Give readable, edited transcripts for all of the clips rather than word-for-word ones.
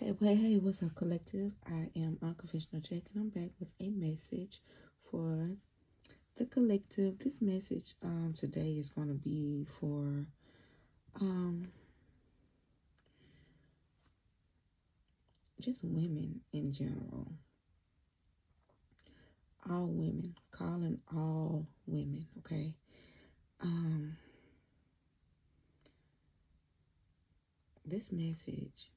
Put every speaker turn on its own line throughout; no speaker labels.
Hey, what's up, collective? I am Unconventional Jack, and I'm back with a message for the collective. This message today is going to be for just women in general. All women, calling all women, okay? This message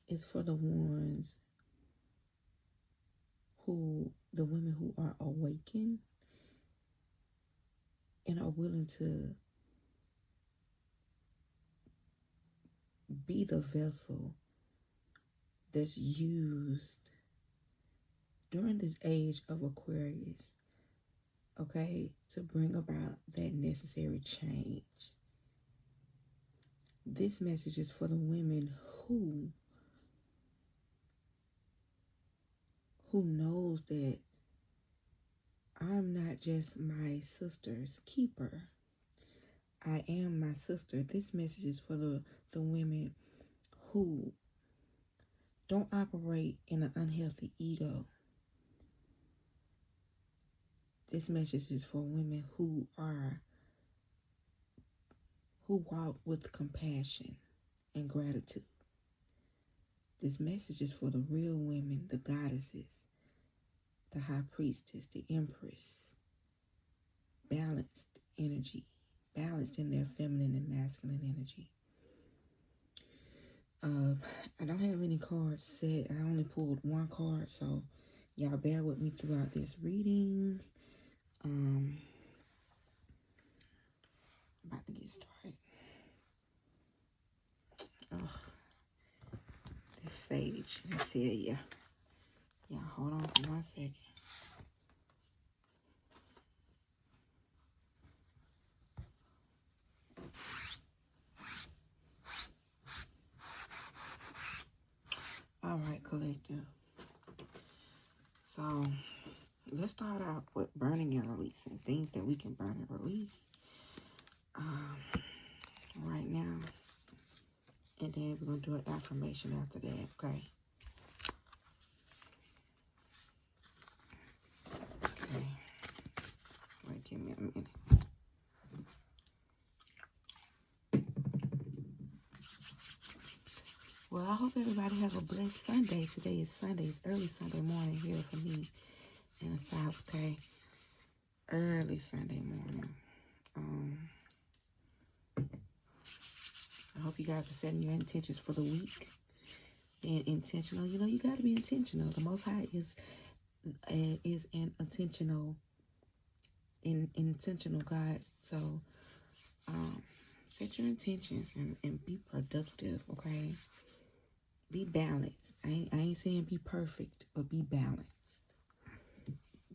is for the women who are awakened and are willing to be the vessel that's used during this age of Aquarius, okay, to bring about that necessary change. This message is for the women who knows that I'm not just my sister's keeper. I am my sister. This message is for the women who don't operate in an unhealthy ego. This message is for women who walk with compassion and gratitude. This message is for the real women, the goddesses, the high priestess, the empress, balanced energy, balanced in their feminine and masculine energy. I don't have any cards set. I only pulled one card, so y'all bear with me throughout this reading. About to get started. This sage, I tell ya. Y'all hold on for 1 second. All right, collective. So let's start out with burning and releasing, things that we can burn and release right now. And then we're going to do an affirmation after that, okay? Okay. Wait, give me a minute. Well, I hope everybody has a blessed Sunday. Today is Sunday. It's early Sunday morning here for me in the South, okay? Early Sunday morning. I hope you guys are setting your intentions for the week. Being intentional. You know, you got to be intentional. The Most High is an intentional God. So, set your intentions and be productive, okay? Be balanced. I ain't saying be perfect, but be balanced.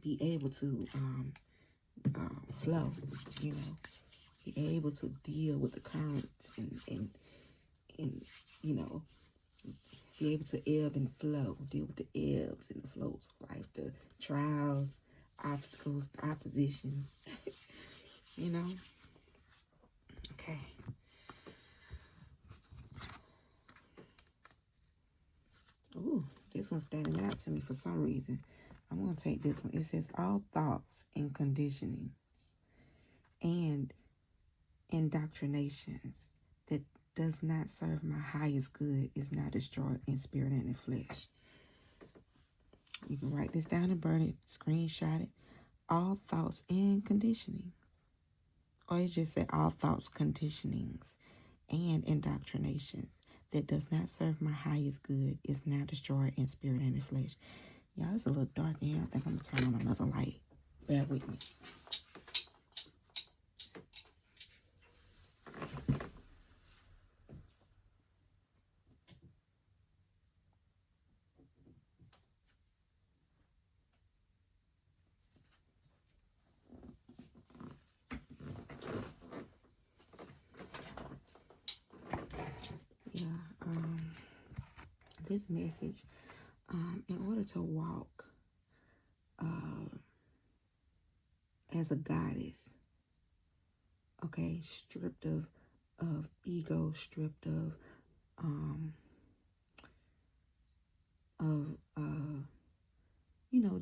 Be able to flow, you know. Be able to deal with the currents and you know, be able to ebb and flow. Deal with the ebbs and the flows of life, the trials, obstacles, the opposition. You know? Okay. Ooh, this one's standing out to me for some reason. I'm going to take this one. It says, all thoughts and conditionings and indoctrinations that does not serve my highest good is not destroyed in spirit and in flesh. You can write this down and burn it, screenshot it. All thoughts and conditionings. Or it just said all thoughts, conditionings, and indoctrinations that does not serve my highest good is now destroyed in spirit and in flesh. Y'all, it's a little dark in here. I think I'm going to turn on another light. Bear with me. Yeah, this message, in order to walk as a goddess, okay, stripped of ego, stripped of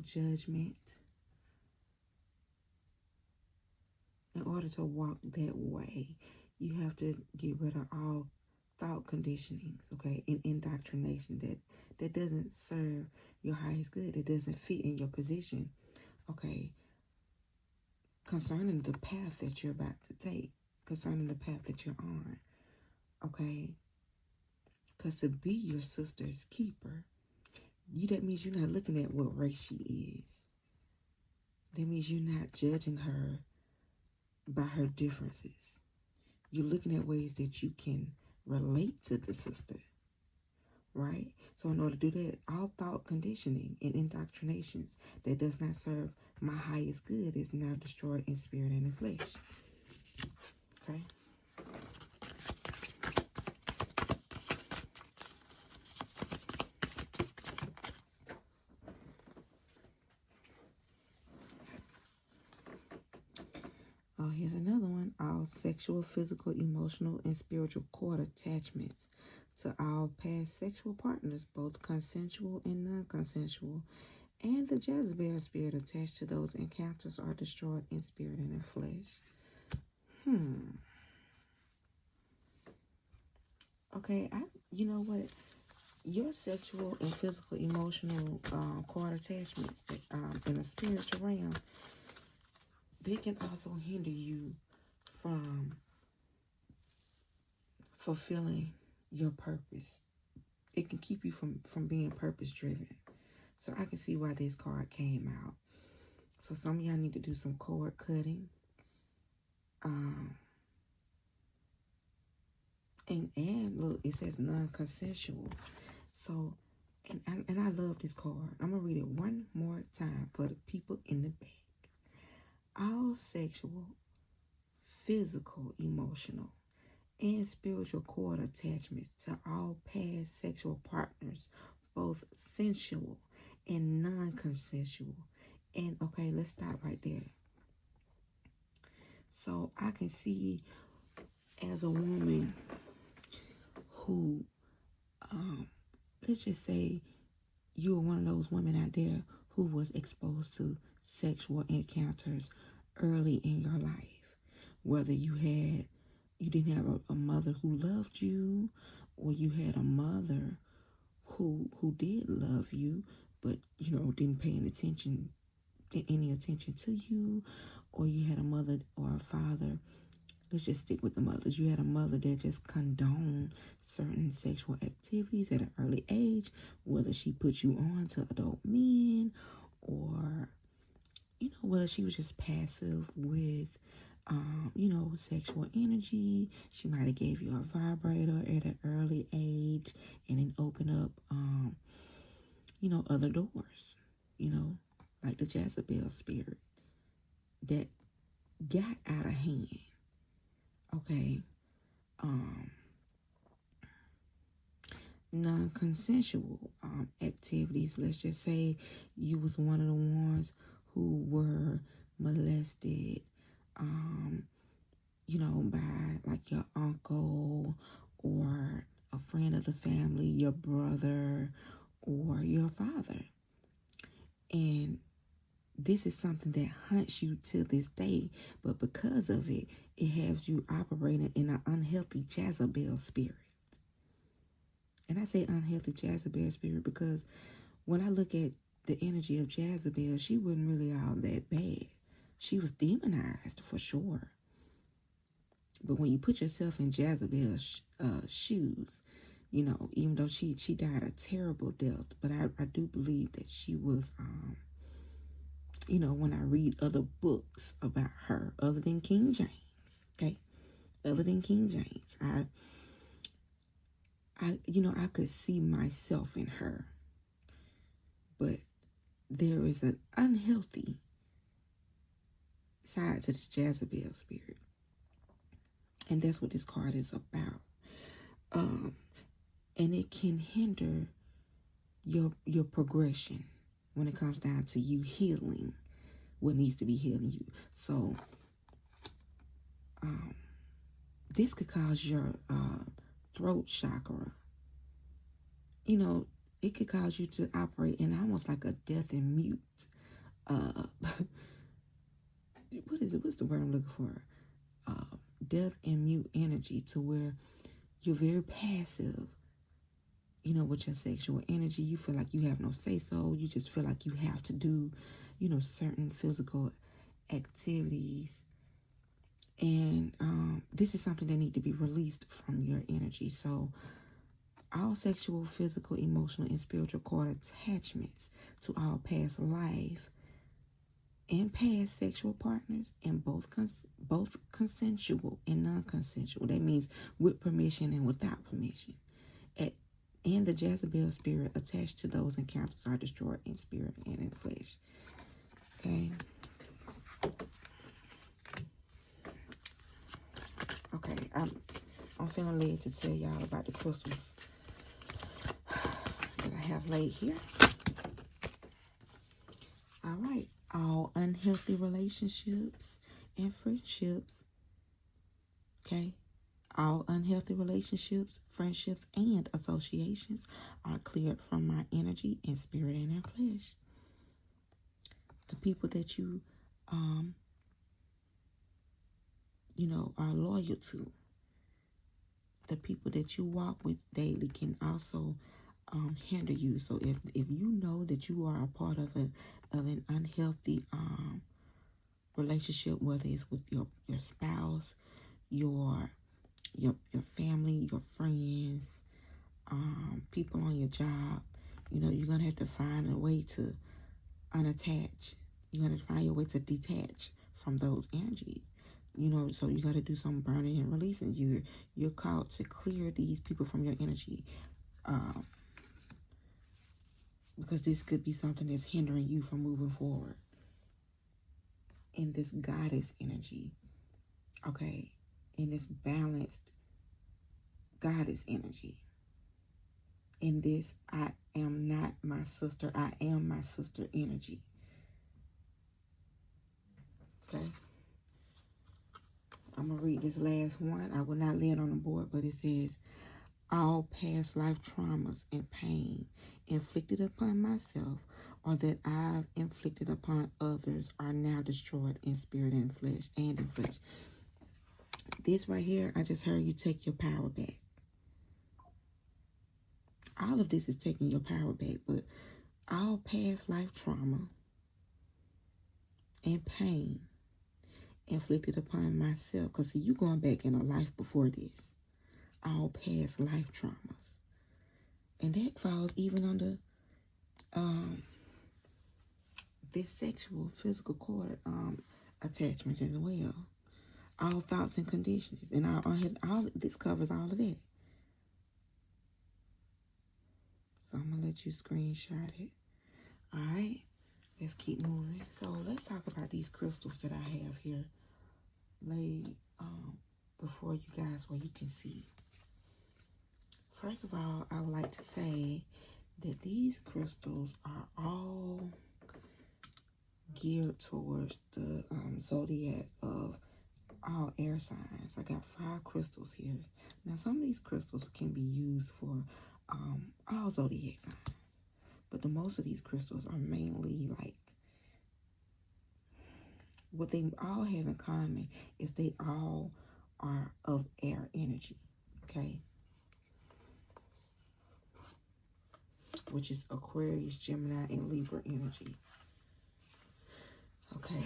judgment. In order to walk that way, you have to get rid of all thought conditionings, okay, and indoctrination that doesn't serve your highest good. It doesn't fit in your position, okay, concerning the path that you're about to take, concerning the path that you're on, okay, because to be your sister's keeper, that means you're not looking at what race she is. That means you're not judging her by her differences. You're looking at ways that you can relate to the sister, right? So in order to do that, all thought conditioning and indoctrinations that does not serve my highest good is now destroyed in spirit and in flesh. Okay? Oh, here's another one. All sexual, physical, emotional, and spiritual cord attachments to all past sexual partners, both consensual and non-consensual, and the Jezebel spirit attached to those encounters are destroyed in spirit and in flesh. Okay, you know what? Your sexual and physical, emotional cord attachments that, in the spiritual realm, they can also hinder you from fulfilling your purpose. It can keep you from being purpose driven. So I can see why this card came out. So some of y'all need to do some cord cutting. And look, it says non-consensual. So, and I love this card. I'm going to read it one more time for the people in the back. All sexual, physical, emotional, and spiritual cord attachments to all past sexual partners, both sensual and non-consensual. And okay, let's stop right there. So I can see as a woman who, let's just say you were one of those women out there who was exposed to sexual encounters early in your life, whether you didn't have a mother who loved you, or you had a mother who did love you, but didn't pay any attention to you, or you had a mother or a father. Let's just stick with the mothers. You had a mother that just condoned certain sexual activities at an early age, whether she put you on to adult men, or whether she was just passive with sexual energy. She might have gave you a vibrator at an early age and then open up other doors, like the Jezebel spirit that got out of hand. Okay. Non-consensual activities. Let's just say you was one of the ones who were molested, by like your uncle or a friend of the family, your brother or your father. And this is something that haunts you to this day, but because of it, it has you operating in an unhealthy Jezebel spirit. And I say unhealthy Jezebel spirit because when I look at the energy of Jezebel, she wasn't really all that bad. She was demonized for sure. But when you put yourself in Jezebel's shoes, even though she died a terrible death, but I do believe that she was, when I read other books about her, other than King James, okay? Other than King James, I could see myself in her. But there is an unhealthy side to this Jezebel spirit. And that's what this card is about. And it can hinder your progression when it comes down to you healing what needs to be healing you. So, this could cause your throat chakra. It could cause you to operate in almost like a deaf and mute what is it? What's the word I'm looking for? Deaf and mute energy, to where you're very passive, you know, with your sexual energy. You feel like you have no say-so. You just feel like you have to do, you know, certain physical activities. And this is something that needs to be released from your energy. So all sexual, physical, emotional, and spiritual cord attachments to all past life and past sexual partners, and both consensual and non-consensual. That means with permission and without permission. And the Jezebel spirit attached to those encounters are destroyed in spirit and in flesh. Okay. Okay. I'm feeling led to tell y'all about the crystals that I have laid here. All right. All unhealthy relationships and friendships. Okay. All unhealthy relationships, friendships, and associations are cleared from my energy and spirit and in flesh. The people that you, you know, are loyal to, the people that you walk with daily can also hinder you. So if you know that you are a part of an unhealthy relationship, whether it's with your spouse, your family, your friends, people on your job, you know, you're gonna have to find a way to unattach. You're gonna find a way to detach from those energies. You know, so you got to do some burning and releasing. You're called to clear these people from your energy, because this could be something that's hindering you from moving forward in this goddess energy. Okay, in this balanced goddess energy. In this, I am not my sister, I am my sister energy. Okay. I'm going to read this last one. I will not lay it on the board, but it says, all past life traumas and pain inflicted upon myself or that I've inflicted upon others are now destroyed in spirit and flesh and in flesh. This right here, I just heard you take your power back. All of this is taking your power back, but all past life trauma and pain inflicted upon myself, because see, you going back in a life before this, all past life traumas, and that falls even under this sexual physical cord attachments as well, all thoughts and conditions, and all this covers all of that. So I'm gonna let you screenshot it. All right, let's keep moving. So let's talk about these crystals that I have here laid before you guys, where you can see. First of all, I would like to say that these crystals are all geared towards the zodiac of all air signs. I got 5 crystals here. Now, some of these crystals can be used for all zodiac signs, but the most of these crystals are mainly like, what they all have in common is they all are of air energy, okay? Which is Aquarius, Gemini, and Libra energy. Okay,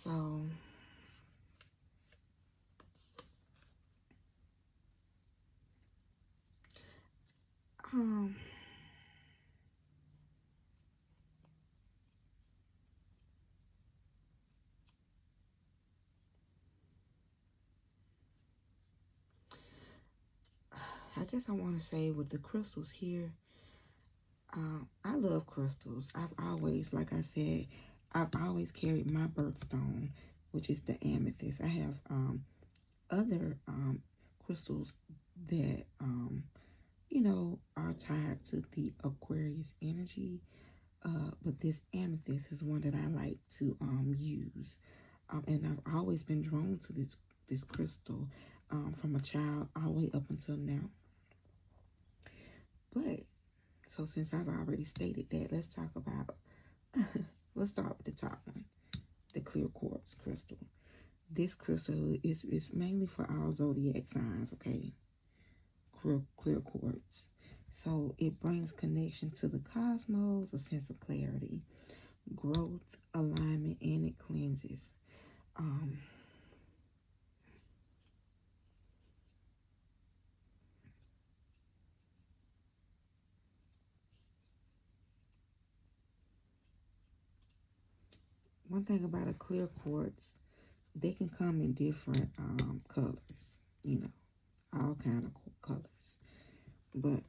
so I guess I want to say with the crystals here, I love crystals. I've always, like I said, I've always carried my birthstone, which is the amethyst. I have other crystals that, you know, are tied to the Aquarius energy. But this amethyst is one that I like to use. And I've always been drawn to this crystal from a child all the way up until now. But, so since I've already stated that, let's talk about Let's start with the top one, the clear quartz crystal. This crystal is mainly for all zodiac signs, okay? Clear quartz. So it brings connection to the cosmos, a sense of clarity, growth, alignment, and it cleanses. One thing about a clear quartz, they can come in different colors, you know, all kind of colors. But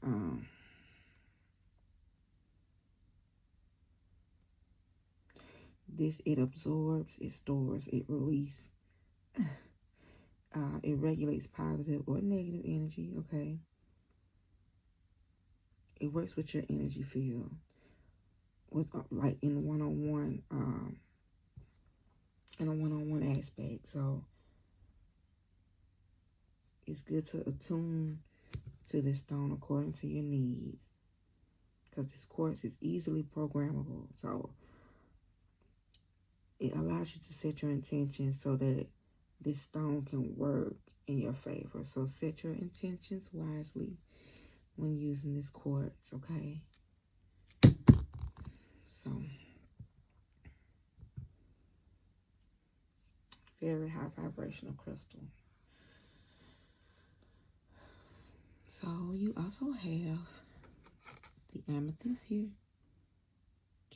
this, it absorbs, it stores, it releases. It regulates positive or negative energy, okay? It works with your energy field, with like in a one-on-one aspect. So it's good to attune to this stone according to your needs, because this quartz is easily programmable. So it allows you to set your intentions so that this stone can work in your favor. So set your intentions wisely when using this quartz, okay? So very high vibrational crystal. So you also have the amethyst here.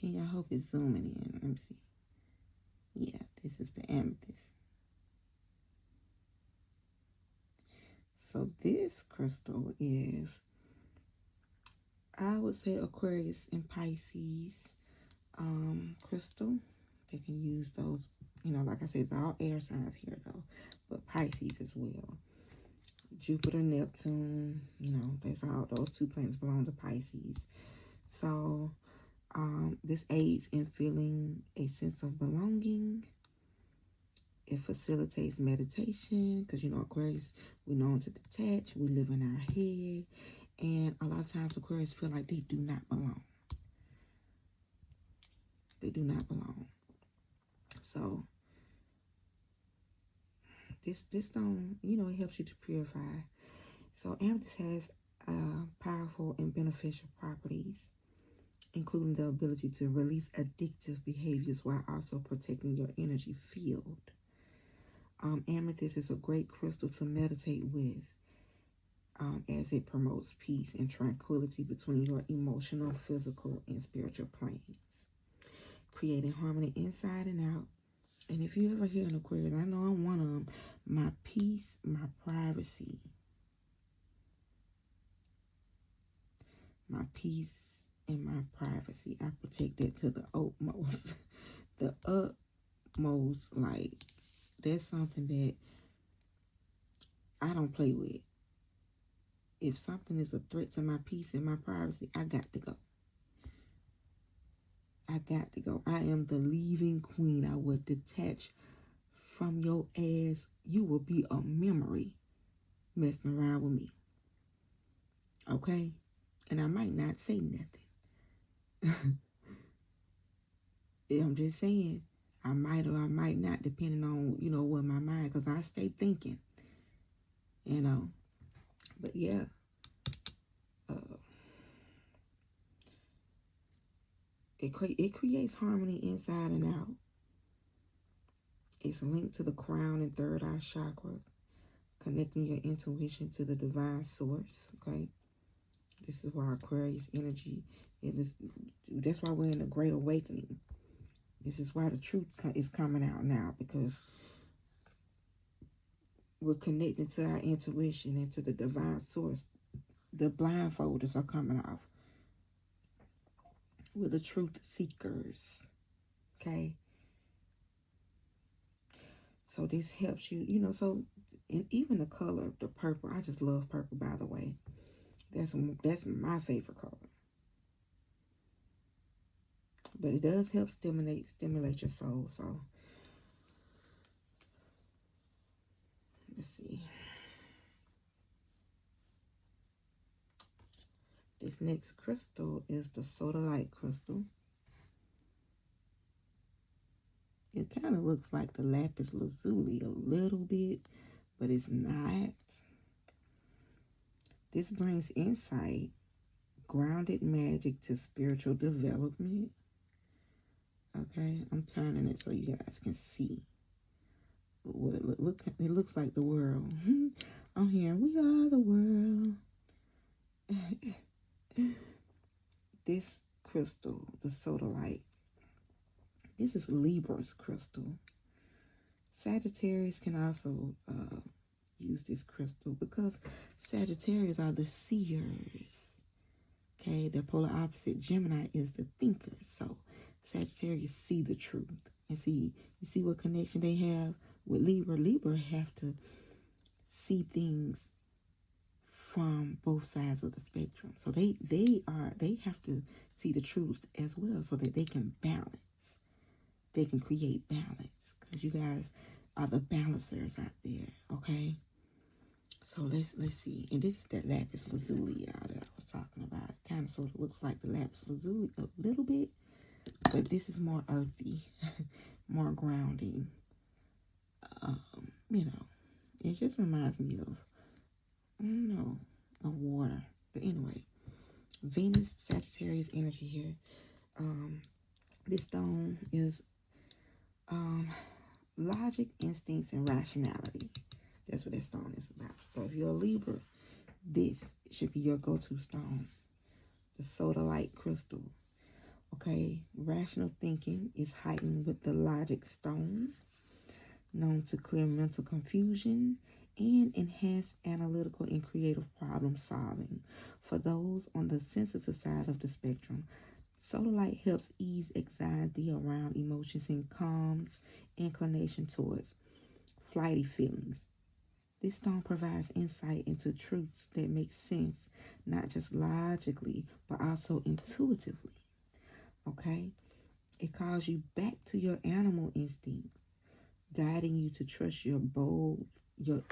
I hope it's zooming in. Let me see. Yeah, this is the amethyst. So this crystal is, I would say, Aquarius and Pisces crystal. They can use those, you know, like I said, it's all air signs here though, but Pisces as well. Jupiter, Neptune, you know, that's all, those two planets belong to Pisces. So this aids in feeling a sense of belonging. It facilitates meditation, because, you know, Aquarius, we know to detach, we live in our head, and a lot of times Aquarius feel like they do not belong. They do not belong. So this stone, you know, it helps you to purify. So amethyst has powerful and beneficial properties, including the ability to release addictive behaviors while also protecting your energy field. Amethyst is a great crystal to meditate with, as it promotes peace and tranquility between your emotional, physical, and spiritual planes, creating harmony inside and out. And if you ever hear an Aquarius, I know I'm one of them, my peace, my privacy. My peace and my privacy. I protect that to the utmost. The utmost, like, that's something that I don't play with. If something is a threat to my peace and my privacy, I got to go. I got to go. I am the leaving queen. I will detach from your ass. You will be a memory messing around with me. Okay? And I might not say nothing. I'm just saying, I might or I might not, depending on, you know, what my mind, because I stay thinking, you know. But yeah, it creates harmony inside and out. It's linked to the crown and third eye chakra, connecting your intuition to the divine source, okay? This is why Aquarius energy, that's why we're in the Great Awakening. This is why the truth is coming out now, because we're connecting to our intuition and to the divine source. The blindfolders are coming off. We're the truth seekers, okay? So this helps you, you know, so, and even the color, the purple, I just love purple, by the way. That's my favorite color. But it does help stimulate your soul. So let's see. This next crystal is the sodalite crystal. It kind of looks like the lapis lazuli a little bit, but it's not. This brings insight, grounded magic to spiritual development. Okay, I'm turning it so you guys can see what it look. It looks like the world. I'm hearing, we are the world. This crystal, the sodalite, this is Libra's crystal. Sagittarius can also use this crystal because Sagittarius are the seers. Okay, the polar opposite, Gemini, is the thinker. So Sagittarius see the truth. And see, you see what connection they have with Libra. Libra have to see things from both sides of the spectrum. So they have to see the truth as well so that they can balance. They can create balance. Because you guys are the balancers out there, okay? So let's see. And this is that lapis lazuli that I was talking about. It kind of sort of looks like the lapis lazuli a little bit, but this is more earthy, more grounding. You know, it just reminds me of, I don't know, of water. But anyway, Venus, Sagittarius energy here. This stone is logic, instincts, and rationality. That's what that stone is about. So if you're a Libra, this should be your go-to stone. The sodalite crystal. Okay, rational thinking is heightened with the logic stone, known to clear mental confusion and enhance analytical and creative problem solving. For those on the sensitive side of the spectrum, sodalite helps ease anxiety around emotions and calms inclination towards flighty feelings. This stone provides insight into truths that make sense, not just logically, but also intuitively. Okay? It calls you back to your animal instincts, guiding you to trust your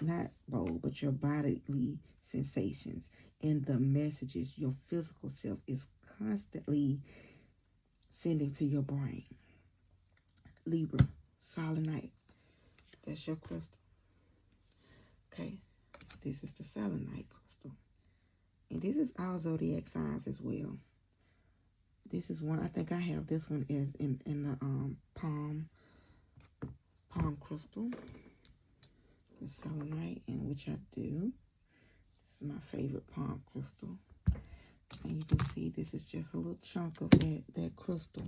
not bold, but your bodily sensations and the messages your physical self is constantly sending to your brain. Libra, Selenite, that's your crystal. Okay, this is the Selenite crystal. And this is all zodiac signs as well. This is one, I think I have this one is in the palm crystal. The Selenite, in which I do. This is my favorite palm crystal. And you can see this is just a little chunk of that crystal.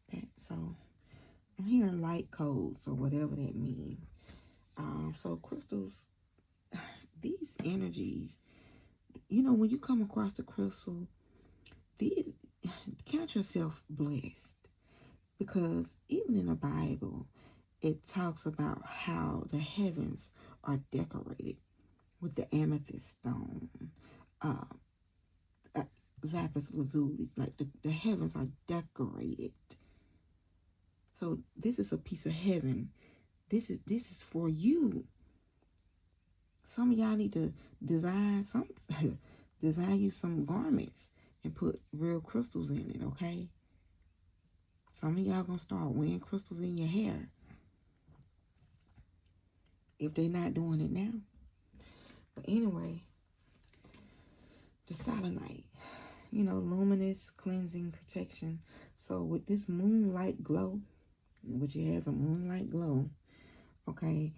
Okay, so I'm hearing light codes or whatever that means. So crystals, these energies, you know, when you come across the crystal, count yourself blessed. Because even in the Bible, it talks about how the heavens are decorated with the amethyst stone, lapis lazuli. Like the heavens are decorated. So this is a piece of heaven. This is for you. Some of y'all need to design you some garments and put real crystals in it, okay? Some of y'all gonna start wearing crystals in your hair if they're not doing it now. But anyway, the selenite, you know, luminous, cleansing, protection. So with this moonlight glow, which it has a moonlight glow, okay,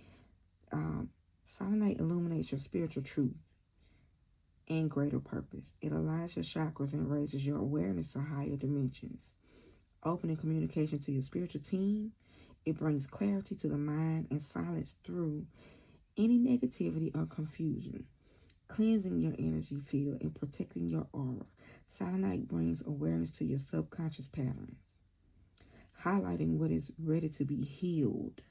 selenite illuminates your spiritual truth and greater purpose. It aligns your chakras and raises your awareness to higher dimensions. Opening communication to your spiritual team, it brings clarity to the mind and silence through any negativity or confusion, cleansing your energy field and protecting your aura. Selenite brings awareness to your subconscious patterns, highlighting what is ready to be healed.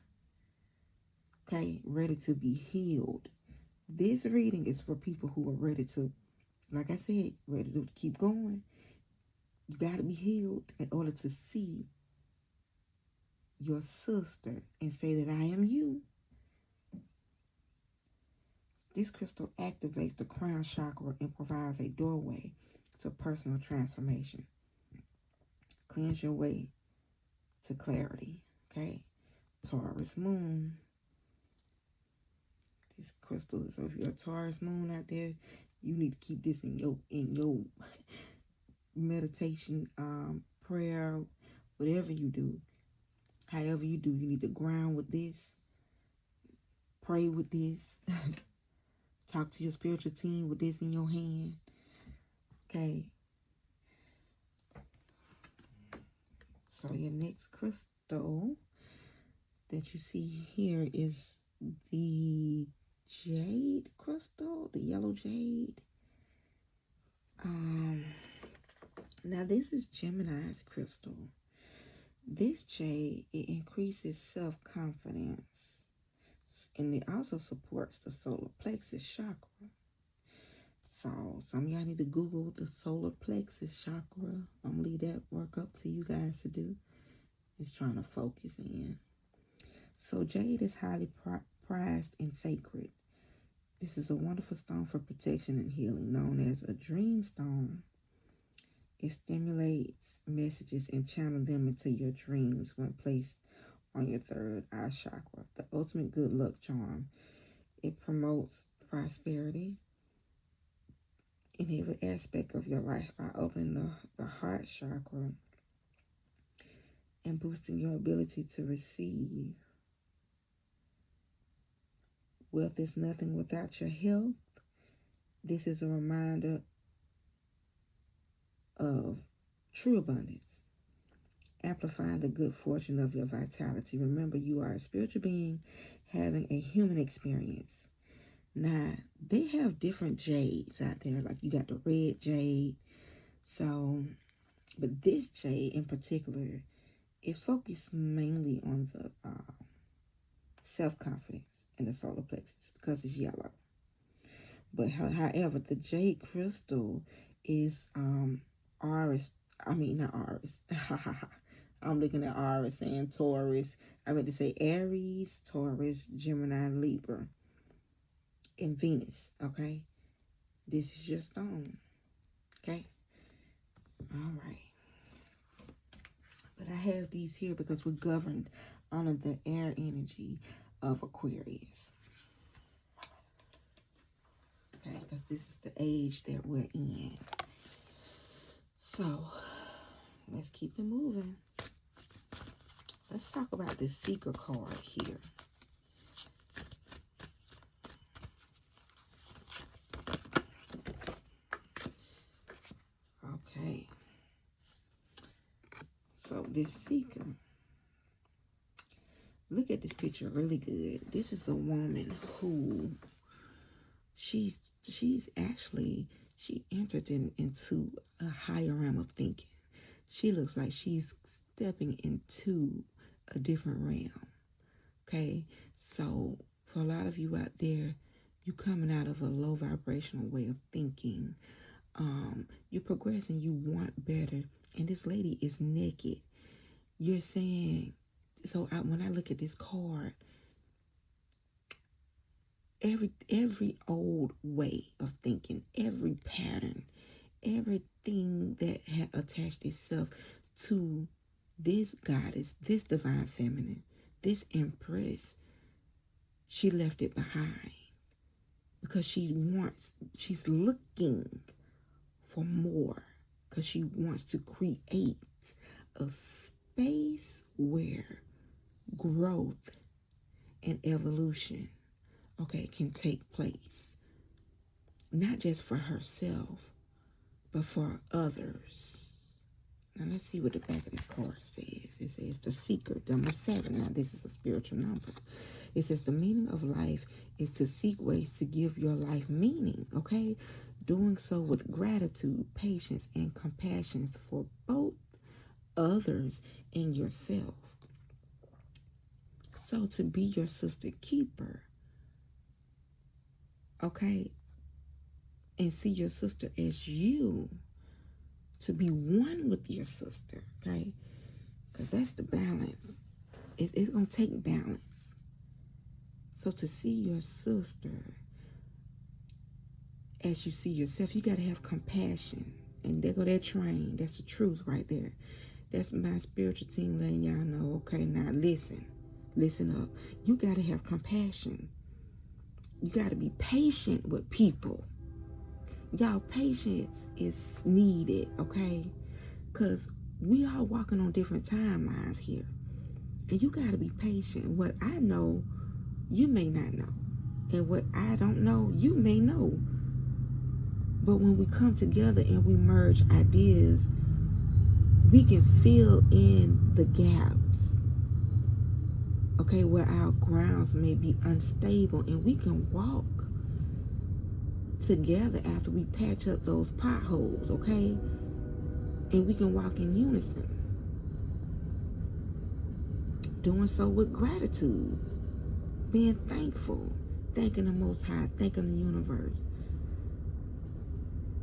Okay, ready to be healed. This reading is for people who are ready to, like I said, ready to keep going. You got to be healed in order to see your sister and say that I am you. This crystal activates the crown chakra and provides a doorway to personal transformation. Cleanse your way to clarity. Okay. Taurus moon. This crystal is, so if you're a Taurus moon out there, you need to keep this in your meditation, prayer, whatever you do. However you do, you need to ground with this. Pray with this. Talk to your spiritual team with this in your hand. Okay. So your next crystal that you see here is the jade crystal, the yellow jade. Now this is Gemini's crystal. This jade, it increases self-confidence, and it also supports the solar plexus chakra. So some of y'all need to Google the solar plexus chakra. I'm gonna leave that work up to you guys to do. It's trying to focus in. So jade is highly prized and sacred. This is a wonderful stone for protection and healing, known as a dream stone. It stimulates messages and channels them into your dreams when placed on your third eye chakra, the ultimate good luck charm. It promotes prosperity in every aspect of your life by opening the heart chakra and boosting your ability to receive. Wealth is nothing without your health. This is a reminder of true abundance, amplifying the good fortune of your vitality. Remember, you are a spiritual being having a human experience. Now, they have different jades out there. Like you got the red jade. So, but this jade in particular, it focuses mainly on the self-confidence in the solar plexus because it's yellow. But however, the jade crystal is not Aries. I'm looking at Aries saying Taurus. I meant to say Aries, Taurus, Gemini, Libra, and Venus. Okay, this is your stone. Okay, all right. But I have these here because we're governed under the air energy of Aquarius. Okay, because this is the age that we're in. So, let's keep it moving. Let's talk about the Seeker card here. Okay. So, this Seeker, look at this picture really good. This is a woman who she entered into a higher realm of thinking. She looks like she's stepping into a different realm. Okay, so for a lot of you out there, you're coming out of a low vibrational way of thinking. You're progressing, you want better, and this lady is naked. You're saying, so when I look at this card, every old way of thinking, every pattern, everything that had attached itself to this goddess, this divine feminine, this empress, she left it behind because she's looking for more, because she wants to create a space where growth and evolution, okay, can take place. Not just for herself, but for others. Now let's see what the back of this card says. It says the Seeker, number 7. Now this is a spiritual number. It says the meaning of life is to seek ways to give your life meaning, okay? Doing so with gratitude, patience, and compassion for both others and yourself. So to be your sister keeper, okay, and see your sister as you, to be one with your sister, okay, because that's the balance. It's going to take balance. So to see your sister as you see yourself, you got to have compassion. And there go that train. That's the truth right there. That's my spiritual team letting y'all know, okay, now listen up. You got to have compassion. You got to be patient with people. Y'all, patience is needed, okay? Because we are walking on different timelines here. And you got to be patient. What I know, you may not know. And what I don't know, you may know. But when we come together and we merge ideas, we can fill in the gaps, okay, where our grounds may be unstable, and we can walk together after we patch up those potholes, okay? And we can walk in unison, doing so with gratitude, being thankful, thanking the Most High, thanking the universe,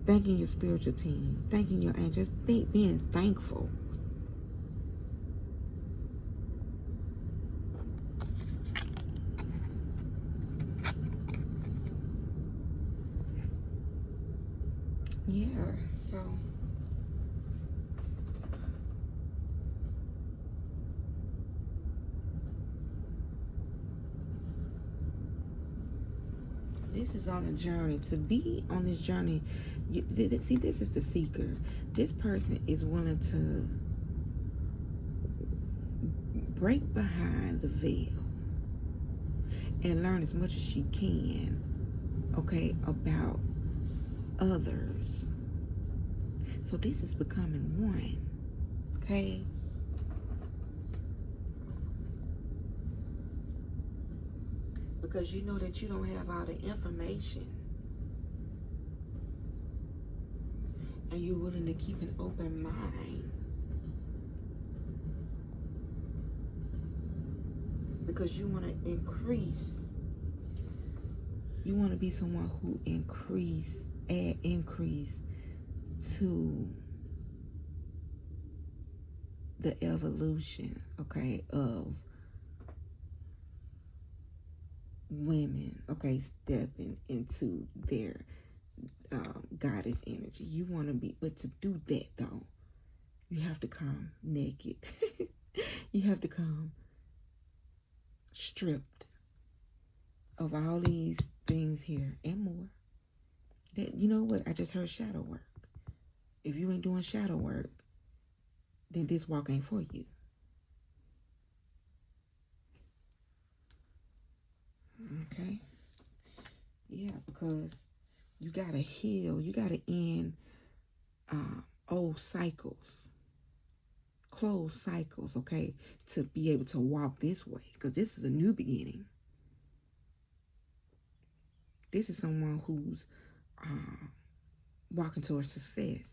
thanking your spiritual team, thanking your angels, being thankful. Yeah, so this is on a journey. To be on this journey, see, this is the seeker. This person is willing to break behind the veil and learn as much as she can, okay, about others. So this is becoming one, okay? Because you know that you don't have all the information. And you're willing to keep an open mind. Because you want to increase. You want to be someone who add increase to the evolution, okay, of women, okay, stepping into their goddess energy. You want to be, but to do that though, you have to come naked. You have to come stripped of all these things here and more. That, you know what? I just heard shadow work. If you ain't doing shadow work, then this walk ain't for you. Okay? Yeah, because you gotta heal. You gotta end old cycles, closed cycles, okay, to be able to walk this way. Because this is a new beginning. This is someone who's walking towards success.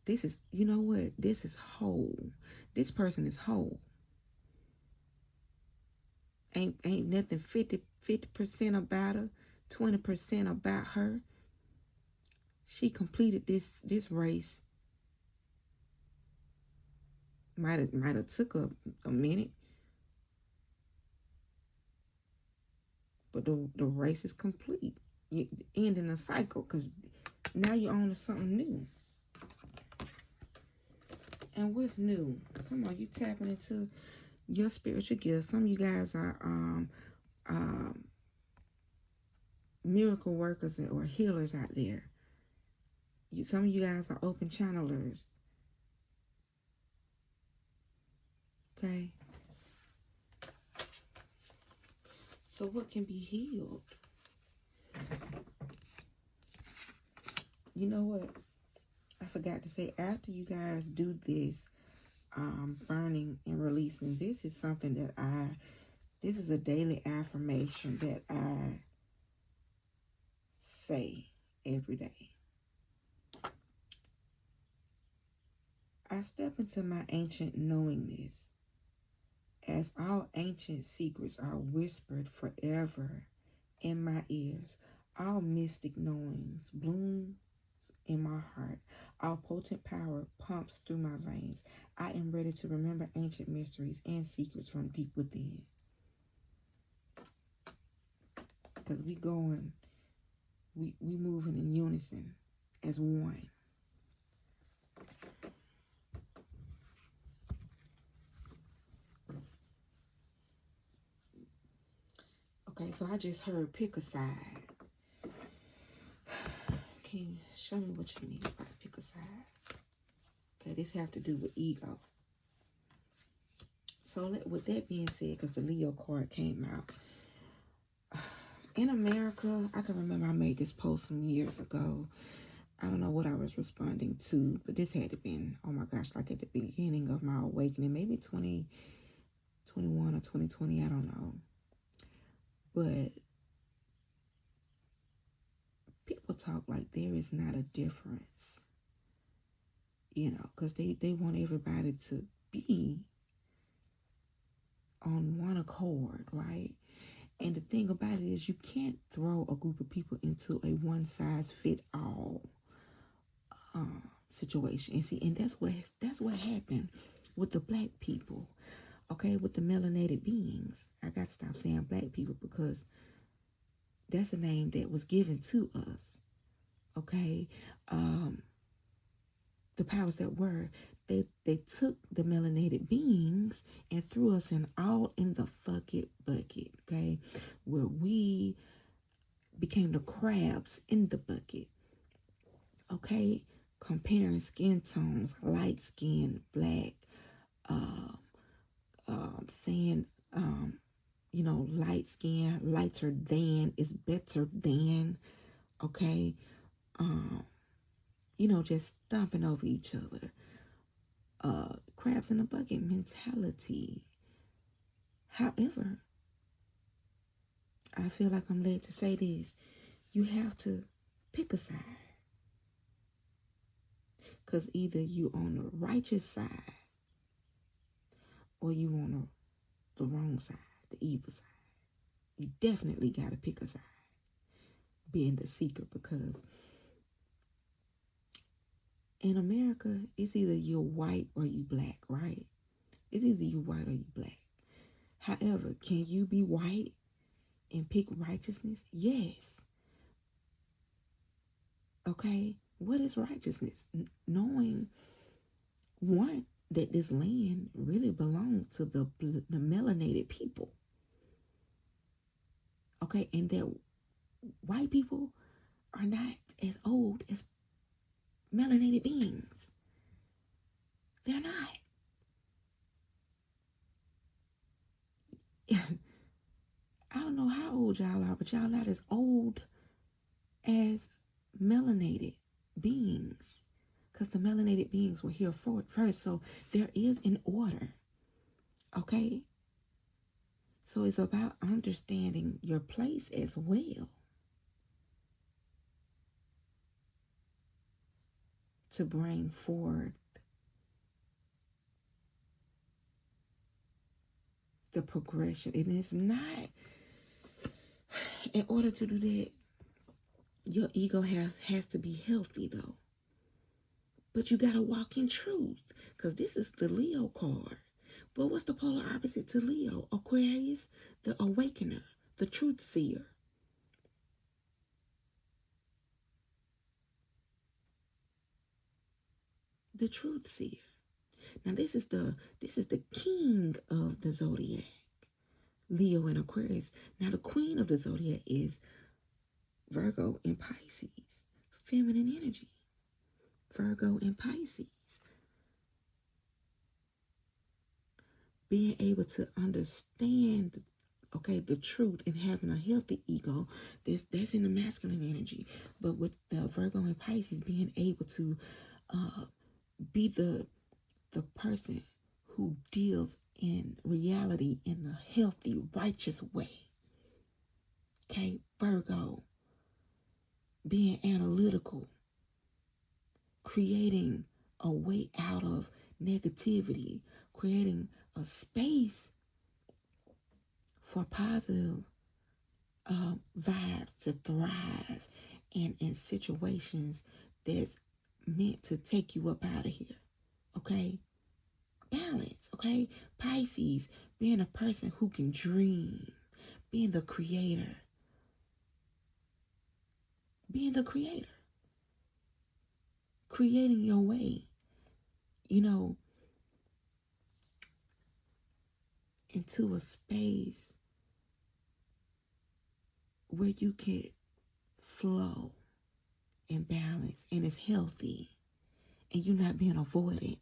This is, you know what? This is whole. This person is whole. Ain't nothing 50% about her, 20% about her. She completed this race. Might have took a minute, but the race is complete. You ending a cycle, because now you're on to something new. And what's new? Come on, you tapping into your spiritual gifts. Some of you guys are miracle workers or healers out there. Some of you guys are open channelers. Okay? So what can be healed? You know what? I forgot to say, after you guys do this burning and releasing, this is something that this is a daily affirmation that I say every day. I step into my ancient knowingness, as all ancient secrets are whispered forever in my ears. All mystic knowings blooms in my heart. All potent power pumps through my veins. I am ready to remember ancient mysteries and secrets from deep within. Because we moving in unison as one. Okay, so I just heard pick a side. Can you show me what you mean by pick a side? Okay, this have to do with ego. So with that being said, because the Leo card came out, in America, I can remember I made this post some years ago. I don't know what I was responding to, but this had to been, oh my gosh, like at the beginning of my awakening, maybe 2021 or 2020, I don't know. But people talk like there is not a difference, you know, because they want everybody to be on one accord, right? And the thing about it is you can't throw a group of people into a one-size-fit-all situation. And see, and that's what happened with the black people, okay, with the melanated beings. I got to stop saying black people because that's a name that was given to us, okay? The powers that were, they took the melanated beings and threw us all in the fucking bucket, okay? Where we became the crabs in the bucket, okay? Comparing skin tones, light skin, black, saying, you know, light skin, lighter than is better than, okay? You know, just stomping over each other. Crabs in a bucket mentality. However, I feel like I'm led to say this. You have to pick a side. Because either you on the righteous side or you on the wrong side, the evil side. You definitely got to pick a side. Being the seeker, because in America, it's either you're white or you black, right? It's either you white or you black. However, can you be white and pick righteousness? Yes. Okay? What is righteousness? Knowing, one, that this land really belongs to the melanated people. Okay? And that white people are not as old as melanated beings. They're not. I don't know how old y'all are, but y'all not as old as melanated beings, because the melanated beings were here first. So there is an order, okay? So it's about understanding your place as well, to bring forth the progression. And it's not, in order to do that, your ego has to be healthy though. But you gotta walk in truth, because this is the Leo card. But what's the polar opposite to Leo? Aquarius, the awakener, the truth seer. The truth seer. Now this is the king of the zodiac, Leo and Aquarius. Now the queen of the zodiac is Virgo and Pisces, feminine energy. Virgo and Pisces. Being able to understand, okay, the truth and having a healthy ego, that's in the masculine energy. But with the Virgo and Pisces, being able to be the person who deals in reality in a healthy, righteous way. Okay, Virgo, being analytical, creating a way out of negativity, creating a space for positive vibes to thrive in situations that's meant to take you up out of here. Okay? Balance. Okay? Pisces, being a person who can dream, being the creator. Being the creator. Creating your way. You know, into a space where you can flow and balance, and it's healthy, and you're not being avoidant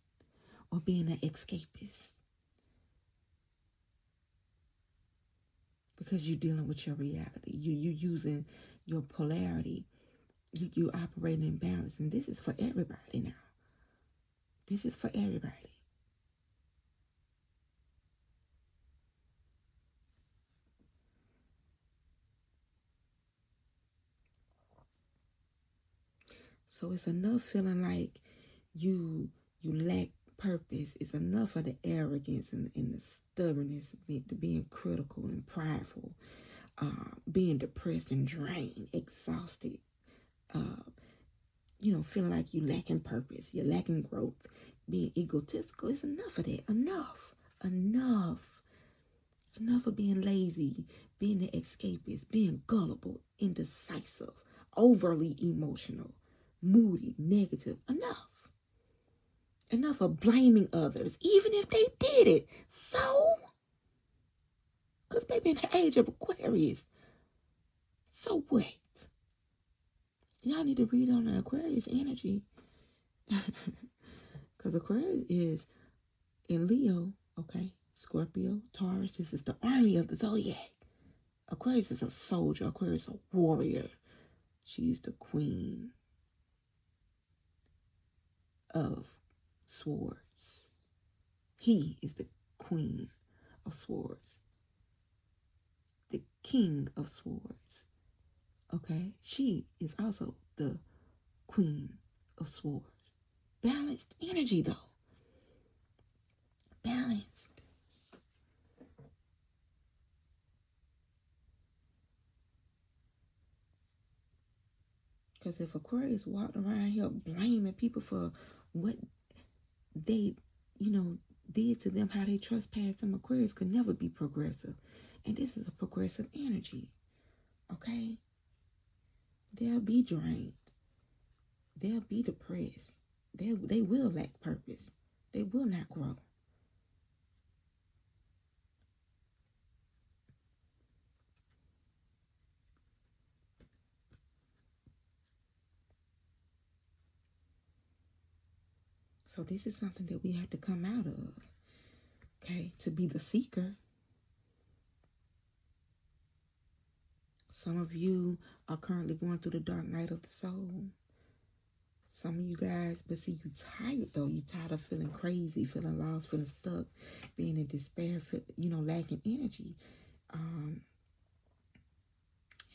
or being an escapist, because you're dealing with your reality. You using your polarity. You operating in balance, and this is for everybody now. This is for everybody. So it's enough feeling like you lack purpose. It's enough of the arrogance and the stubbornness, being critical and prideful, being depressed and drained, exhausted, feeling like you lacking purpose, you're lacking growth, being egotistical. It's enough of that. Enough of being lazy, being the escapist, being gullible, indecisive, overly emotional, moody, negative. Enough of blaming others, even if they did it. So, because baby, in the age of Aquarius, so what? Y'all need to read on the Aquarius energy. Because Aquarius is in Leo, okay? Scorpio, Taurus, this is the army of the zodiac. Aquarius is a soldier. Aquarius is a warrior. She's the queen of swords. He is the queen of swords. The king of swords. Okay? She is also the queen of swords. Balanced energy, though. Balanced. Because if Aquarius walked around here blaming people for what they, did to them, how they trespassed them, Aquarius could never be progressive. And this is a progressive energy. Okay? They'll be drained. They'll be depressed. They will lack purpose. They will not grow. So this is something that we have to come out of. Okay? To be the seeker. Some of you are currently going through the dark night of the soul. Some of you guys, but see, you tired though. You tired of feeling crazy, feeling lost, feeling stuck, being in despair, lacking energy.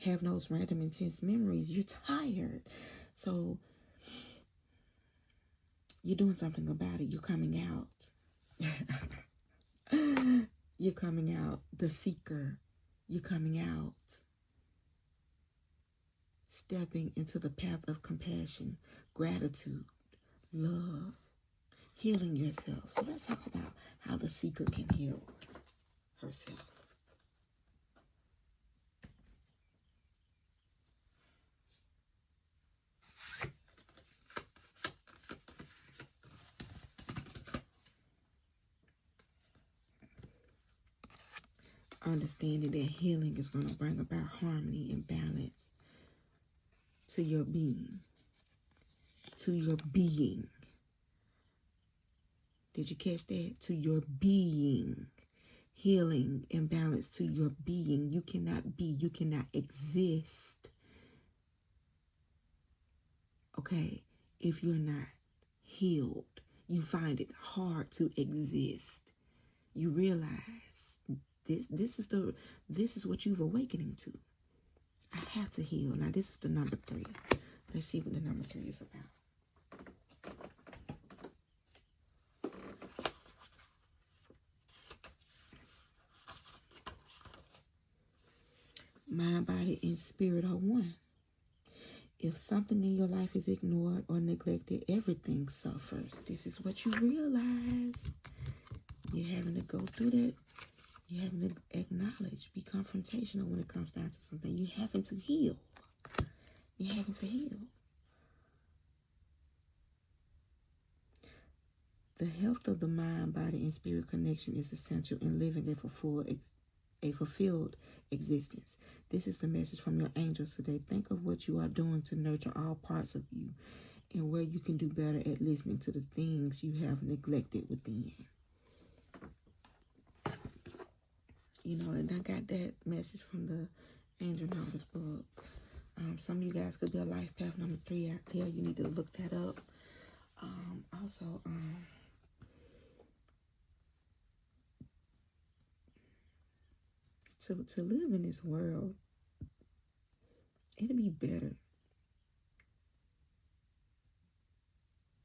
Having those random intense memories. You're tired. So you're doing something about it. You're coming out. You're coming out. The seeker. You're coming out. Stepping into the path of compassion, gratitude, love, healing yourself. So let's talk about how the seeker can heal herself. Understanding that healing is going to bring about harmony and balance to your being. To your being. Did you catch that? To your being. Healing and balance to your being. You cannot be. You cannot exist. Okay? If you're not healed, you find it hard to exist. You realize this is what you've awakening to. I have to heal. Now this is the number 3. Let's see what the number 3 is about. Mind, body, and spirit are one. If something in your life is ignored or neglected, everything suffers. This is what you realize. You're having to go through that. You're having to acknowledge, be confrontational when it comes down to something. You're having to heal. You're having to heal. The health of the mind, body, and spirit connection is essential in living a fulfilled a fulfilled existence. This is the message from your angels today. Think of what you are doing to nurture all parts of you and where you can do better at listening to the things you have neglected within. You know, and I got that message from the Angel Numbers book. Some of you guys could be a life path number 3 out there. You need to look that up. Also, to live in this world, it'd be better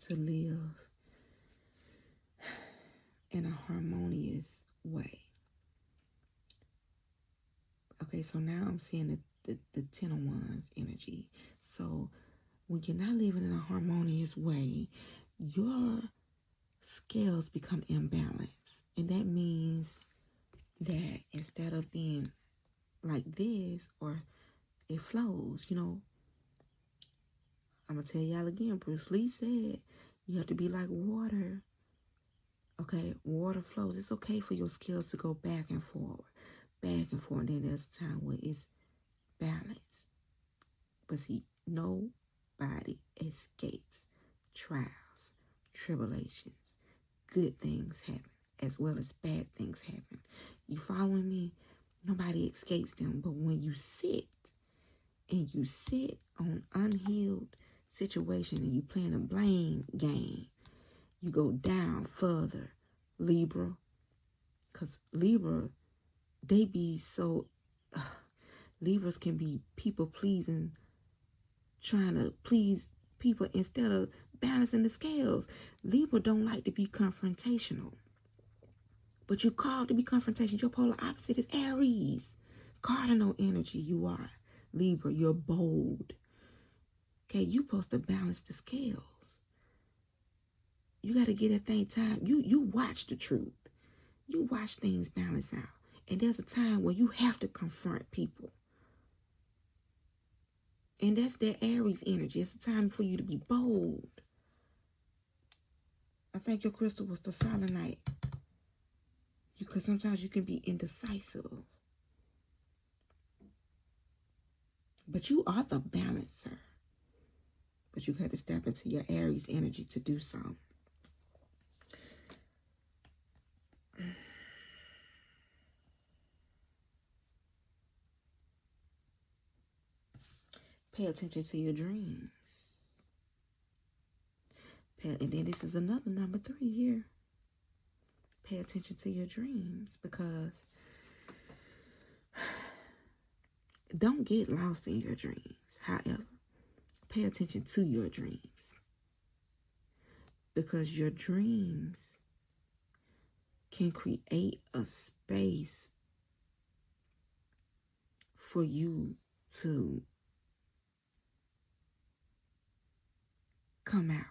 to live in a harmonious way. Okay, so now I'm seeing the 10 of Wands energy. So when you're not living in a harmonious way, your scales become imbalanced. And that means that instead of being like this, or it flows, you know. I'm going to tell y'all again, Bruce Lee said, you have to be like water. Okay, water flows. It's okay for your scales to go back and forward. Back and forth. And then there's a time where it's balanced. But see, nobody escapes trials, tribulations. Good things happen as well as bad things happen. You following me? Nobody escapes them. But when you sit and you sit on unhealed situation and you playing a blame game, you go down further, Libra. Because Libra, they be so, Libras can be people pleasing, trying to please people instead of balancing the scales. Libra don't like to be confrontational. But you're called to be confrontational. Your polar opposite is Aries. Cardinal energy you are. Libra, you're bold. Okay, you're supposed to balance the scales. You got to get that thing time. You watch the truth. You watch things balance out. And there's a time where you have to confront people. And that's their Aries energy. It's a time for you to be bold. I think your crystal was the Selenite. Because sometimes you can be indecisive. But you are the balancer. But you got to step into your Aries energy to do so. Pay attention to your dreams. And then this is another number 3 here. Pay attention to your dreams, because don't get lost in your dreams. However, pay attention to your dreams, because your dreams can create a space for you to come out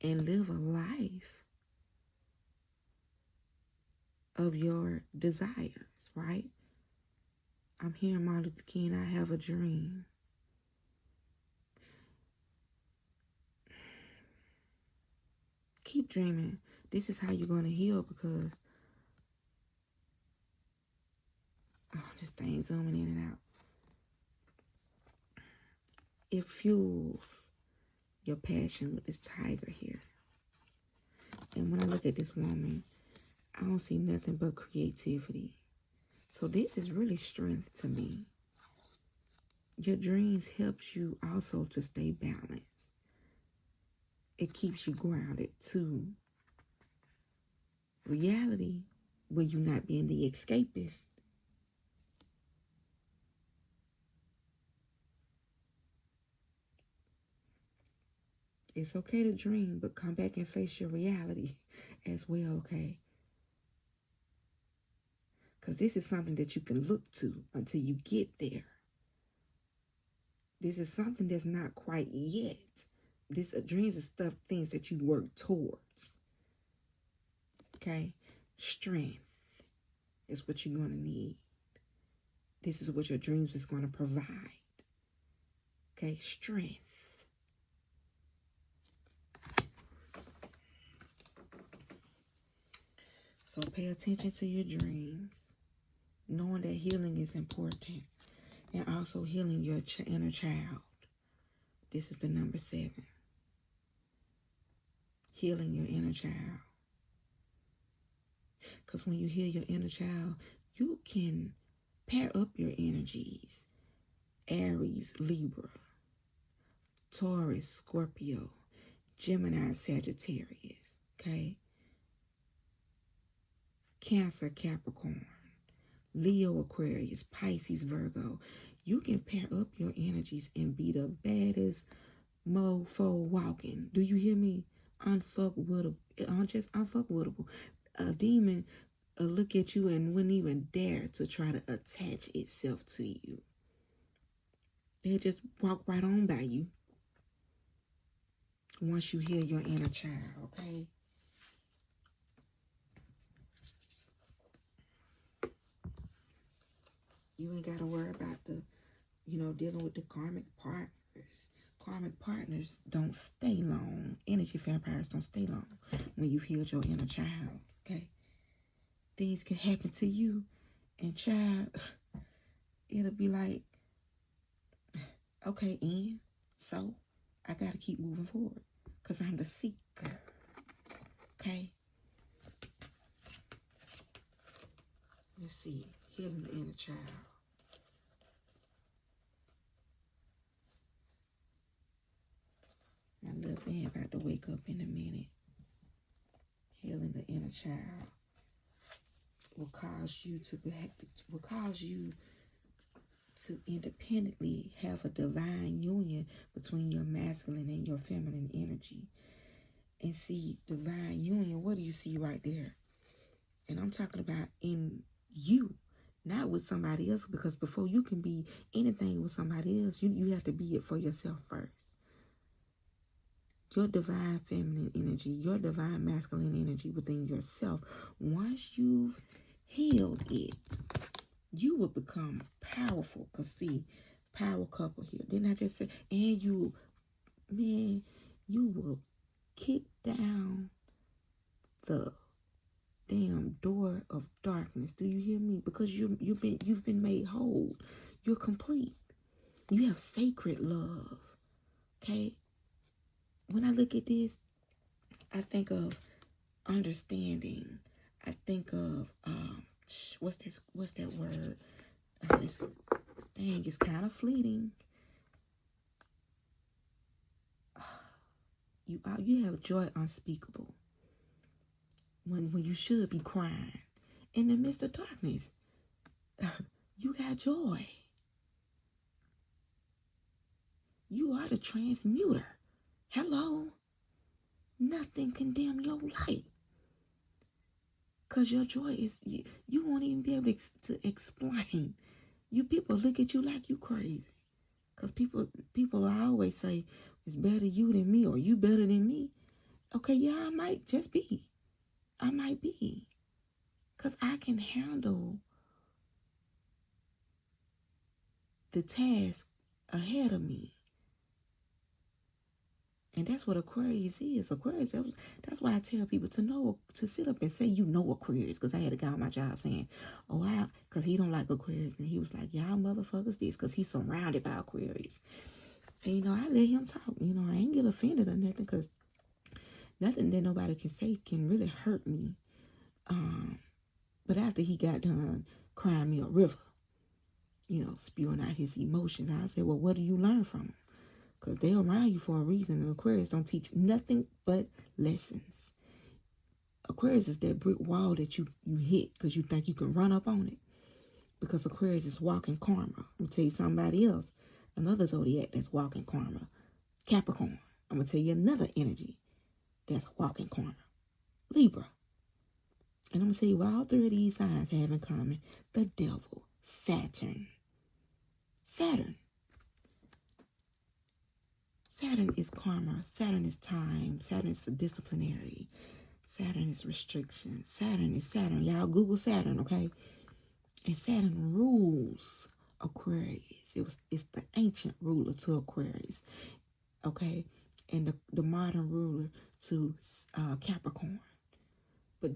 and live a life of your desires, right? I'm hearing Martin Luther King, I have a dream. Keep dreaming. This is how you're going to heal, because this thing zooming in and out. It fuels your passion with this tiger here. And when I look at this woman, I don't see nothing but creativity. So this is really strength to me. Your dreams helps you also to stay balanced. It keeps you grounded to reality, where you're not being the escapist. It's okay to dream, but come back and face your reality as well, okay? Because this is something that you can look to until you get there. This is something that's not quite yet. Dreams are stuff, things that you work towards. Okay? Strength is what you're going to need. This is what your dreams is going to provide. Okay? Strength. So pay attention to your dreams, knowing that healing is important, and also healing your inner child. This is the number 7. Healing your inner child. Because when you heal your inner child, you can pair up your energies. Aries, Libra, Taurus, Scorpio, Gemini, Sagittarius, okay? Cancer, Capricorn, Leo, Aquarius, Pisces, Virgo. You can pair up your energies and be the baddest mofo walking. Do you hear me? Unfuckwittable. Just unfuckwittable. A demon look at you and wouldn't even dare to try to attach itself to you. They'll just walk right on by you once you heal your inner child, okay? You ain't got to worry about dealing with the karmic partners. Karmic partners don't stay long. Energy vampires don't stay long when you've healed your inner child, okay? Things can happen to you, and child, it'll be like, okay, Ian, so I got to keep moving forward because I'm the seeker, okay? Let's see, healing the inner child. My little man about to wake up in a minute. Healing the inner child will cause you to independently have a divine union between your masculine and your feminine energy. And see, divine union, what do you see right there? And I'm talking about in you, not with somebody else, because before you can be anything with somebody else, you have to be it for yourself first. Your divine feminine energy, your divine masculine energy within yourself, once you've healed it, you will become powerful. Because see, power couple here. Didn't I just say, and you will kick down the damn door of darkness. Do you hear me? Because you've been made whole. You're complete. You have sacred love. Okay? When I look at this, I think of understanding. I think of what's that word? This thing is kind of fleeting. You have joy unspeakable when you should be crying. In the midst of darkness, you got joy. You are the transmuter. Hello? Nothing can dim your light. Because your joy is, you won't even be able to explain. You people look at you like you crazy. Because people always say, it's better you than me, or you better than me. Okay, yeah, I might just be. I might be. Because I can handle the task ahead of me. And that's what Aquarius is. Aquarius, that's why I tell people to sit up and say, you know, Aquarius. Because I had a guy on my job saying, because he don't like Aquarius. And he was like, y'all motherfuckers this. Because he's surrounded by Aquarius. And, I let him talk. I ain't get offended or nothing. Because nothing that nobody can say can really hurt me. But after he got done crying me a river, spewing out his emotions, I said, well, what do you learn from him? Because they're around you for a reason. And Aquarius don't teach nothing but lessons. Aquarius is that brick wall that you hit because you think you can run up on it. Because Aquarius is walking karma. I'm going to tell you somebody else. Another zodiac that's walking karma. Capricorn. I'm going to tell you another energy that's walking karma. Libra. And I'm going to tell you what all 3 of these signs have in common. The devil. Saturn. Saturn is karma. Saturn is time. Saturn is disciplinary. Saturn is restriction. Saturn is Saturn. Y'all Google Saturn, okay? And Saturn rules Aquarius. It's the ancient ruler to Aquarius, okay? And the modern ruler to Capricorn. But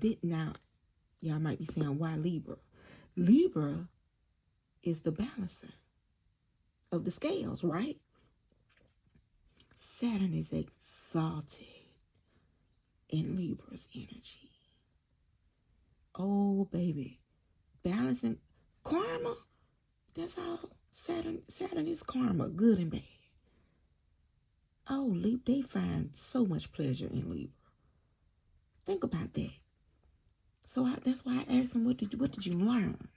Y'all might be saying, why Libra? Libra is the balancer of the scales, right? Saturn is exalted in Libra's energy. Oh, baby. Balancing karma. That's how Saturn is karma, good and bad. Oh, Libra, they find so much pleasure in Libra. Think about that. So that's why I asked him, what did you learn?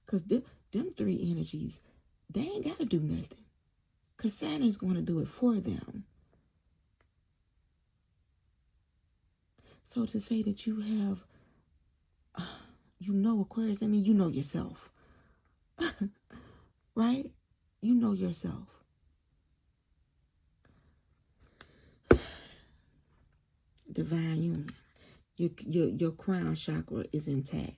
Because them three energies, they ain't got to do nothing. Because Saturn's going to do it for them. So to say that you have, Aquarius, I mean, you know yourself. Right? You know yourself. Divine union. Your crown chakra is intact.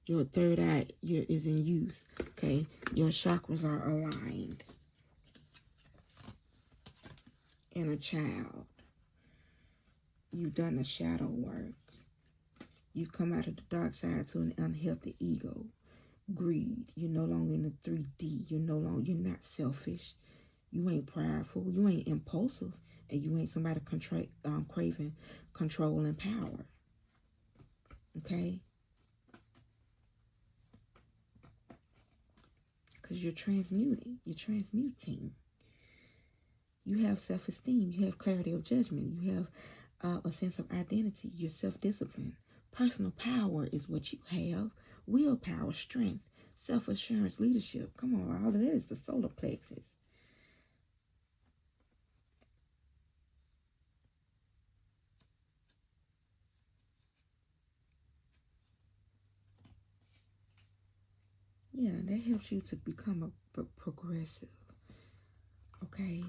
Your third eye is in use. Okay? Your chakras are aligned. Inner child. You've done the shadow work. You've come out of the dark side to an unhealthy ego. Greed. You're no longer in the 3D. You're not selfish. You ain't prideful. You ain't impulsive. And you ain't somebody craving control and power. Okay? Because you're transmuting. You're transmuting. You have self-esteem. You have clarity of judgment. You have a sense of identity. You're self-discipline. Personal power is what you have. Willpower, strength, self-assurance, leadership. Come on, all of that is the solar plexus. Yeah, that helps you to become a progressive. Okay?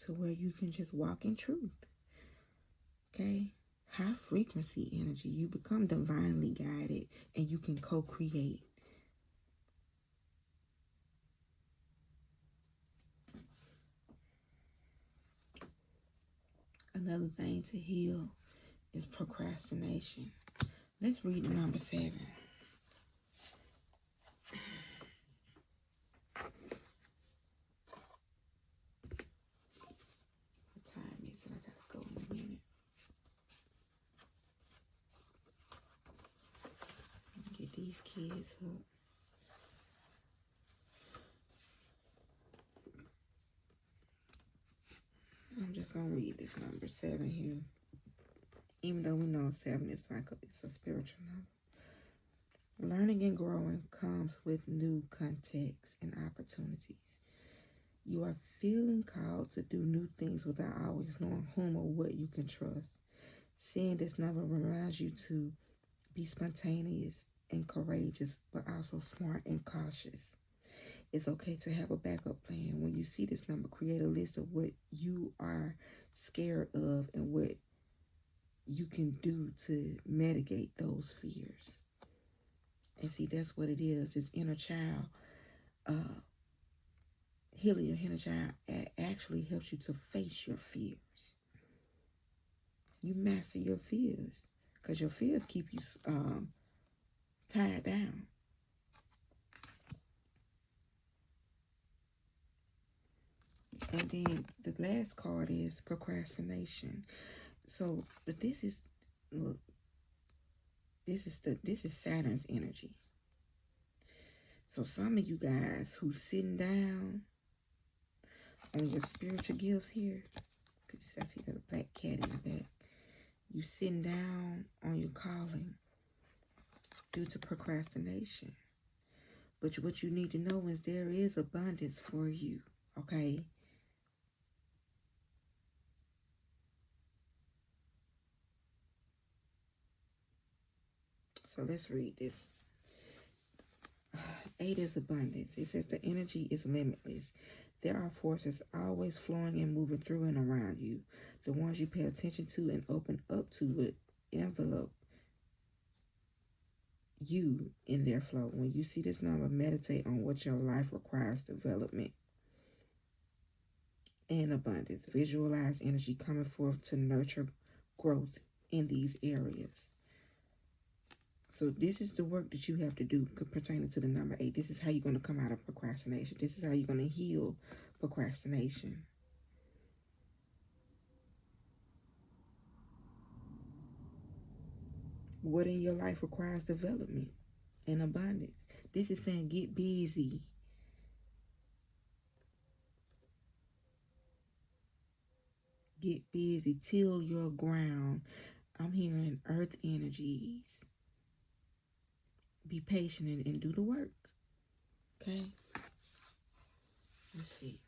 To where you can just walk in truth. Okay? High frequency energy. You become divinely guided and you can co-create. Another thing to heal is procrastination. Let's read number 7. What time is it? I gotta go in a minute. Get these kids up. I'm just gonna read this number 7 here. Even though we know 7 is it's a spiritual number. Learning and growing comes with new contexts and opportunities. You are feeling called to do new things without always knowing whom or what you can trust. Seeing this number reminds you to be spontaneous and courageous, but also smart and cautious. It's okay to have a backup plan. When you see this number, create a list of what you are scared of and what you can do to mitigate those fears. And see, that's what it is. It's inner child. Healing your inner child actually helps you to face your fears. You master your fears because your fears keep you tied down. And then the last card is procrastination. So, but this is, look, this is Saturn's energy. So some of you guys who sitting down on your spiritual gifts here, I see that black cat in the back. You sitting down on your calling due to procrastination. But what you need to know is there is abundance for you, okay? So let's read this. 8 is abundance. It says the energy is limitless. There are forces always flowing and moving through and around you. The ones you pay attention to and open up to would envelop you in their flow. When you see this number, meditate on what your life requires development and abundance. Visualize energy coming forth to nurture growth in these areas. So this is the work that you have to do pertaining to the number 8. This is how you're going to come out of procrastination. This is how you're going to heal procrastination. What in your life requires development and abundance? This is saying get busy. Get busy. Till your ground. I'm hearing earth energies. Be patient and do the work. Okay? Let's see.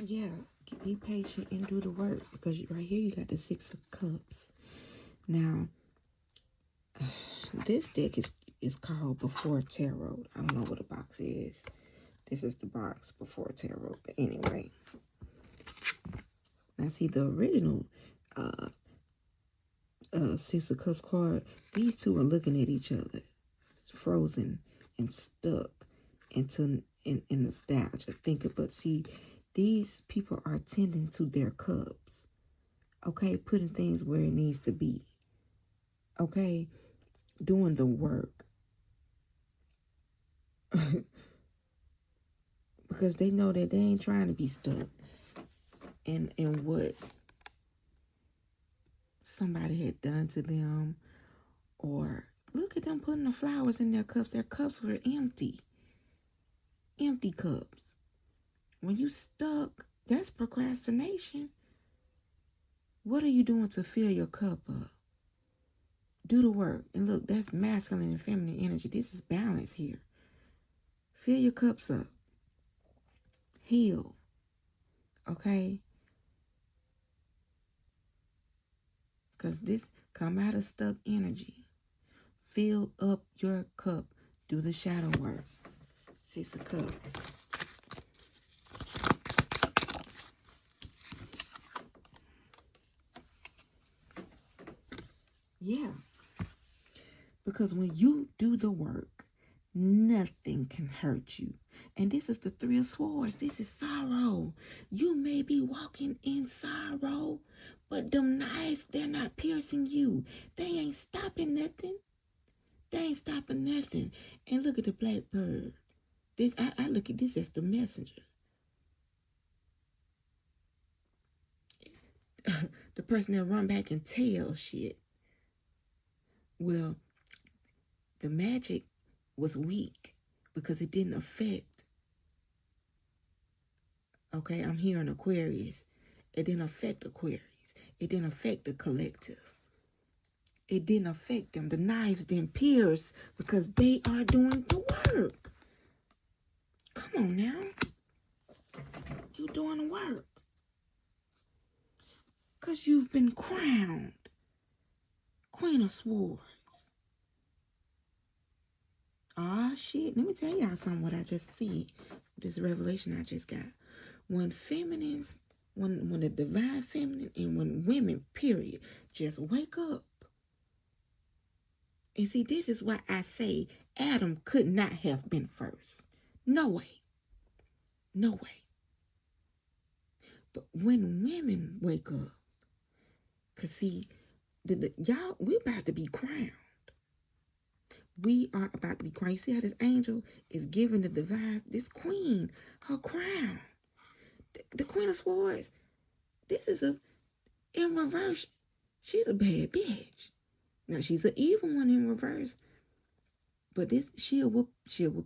Yeah, be patient and do the work, because right here you got the 6 of Cups. Now, this deck is called Before Tarot. I don't know what the box is. This is the box Before Tarot. But anyway, now see the original 6 of Cups card. These two are looking at each other, it's frozen and stuck into in nostalgia. But see, these people are tending to their cups. Okay, putting things where it needs to be. Okay, doing the work. Because they know that they ain't trying to be stuck in what somebody had done to them. Or look at them putting the flowers in their cups. Their cups were empty. Empty cups. When you stuck, that's procrastination. What are you doing to fill your cup up? Do the work. And look, that's masculine and feminine energy. This is balance here. Fill your cups up. Heal. Okay? Because this come out of stuck energy. Fill up your cup. Do the shadow work. 6 of Cups. Yeah. Because when you do the work, nothing can hurt you. And this is the 3 of Swords. This is sorrow. You may be walking in sorrow, but them knives, they're not piercing you. They ain't stopping nothing. They ain't stopping nothing. And look at the blackbird. This I look at this as the messenger. The person that run back and tell shit. Well, the magic was weak because it didn't affect. Okay, I'm here in Aquarius. It didn't affect Aquarius. It didn't affect the collective. It didn't affect them. The knives didn't pierce because they are doing the work. Come on now. You doing the work. Because you've been crowned Queen of Swords. Ah, shit. Let me tell y'all something what I just see. This revelation I just got. When feminines, when the divine feminine and when women, period, just wake up. And see, this is why I say Adam could not have been first. No way. No way. But when women wake up, because see, y'all, we're about to be crowned. We are about to be crowned. You see how this angel is giving the divine, this queen, her crown. The Queen of Swords, this is in reverse. She's a bad bitch. Now, she's an evil one in reverse. But this, she'll whoop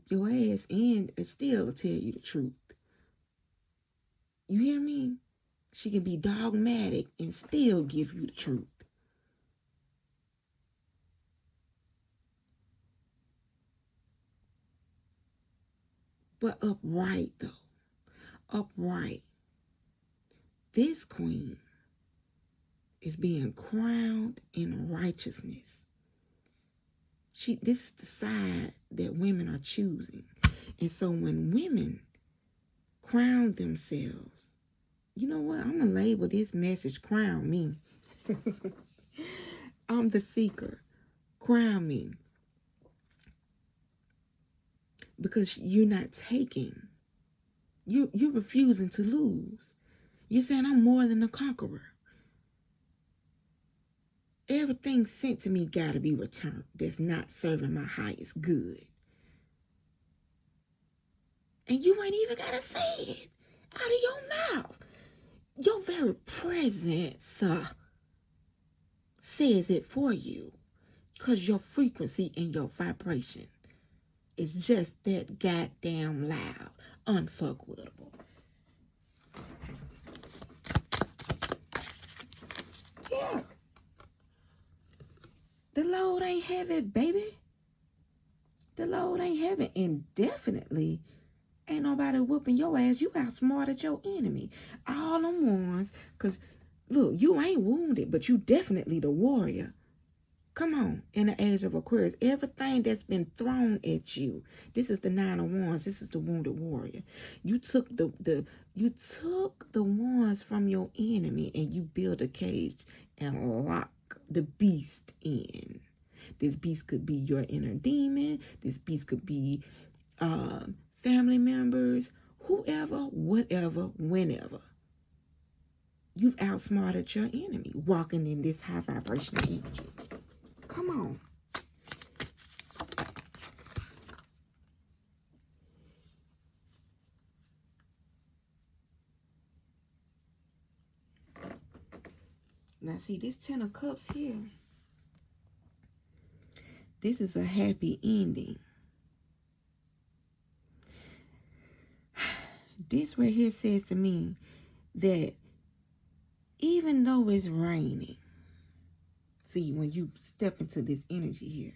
your ass and still tell you the truth. You hear me? She can be dogmatic and still give you the truth. But upright, though. Upright. This queen is being crowned in righteousness. This is the side that women are choosing. And so when women crown themselves, you know what? I'm going to label this message, crown me. I'm the seeker. Crown me. Because you're not taking. You're refusing to lose. You're saying, I'm more than a conqueror. Everything sent to me got to be returned that's not serving my highest good. And you ain't even got to say it out of your mouth. Your very presence says it for you. Because your frequency and your vibration is just that goddamn loud, unfuckwittable. Yeah. The load ain't heavy, baby. The load ain't heavy. And definitely ain't nobody whooping your ass. You outsmarted your enemy. All them ones. Because, look, you ain't wounded, but you definitely the warrior. Come on. In the age of Aquarius, everything that's been thrown at you. This is the 9 of Wands. This is the wounded warrior. You took the wands from your enemy and you built a cage and locked the beast in. This beast could be your inner demon. This beast could be family members, whoever, whatever, whenever. You've outsmarted your enemy, walking in this high vibrational energy. Come on. Now see, this 10 of Cups here. This is a happy ending. This right here says to me that even though it's raining, see, when you step into this energy here,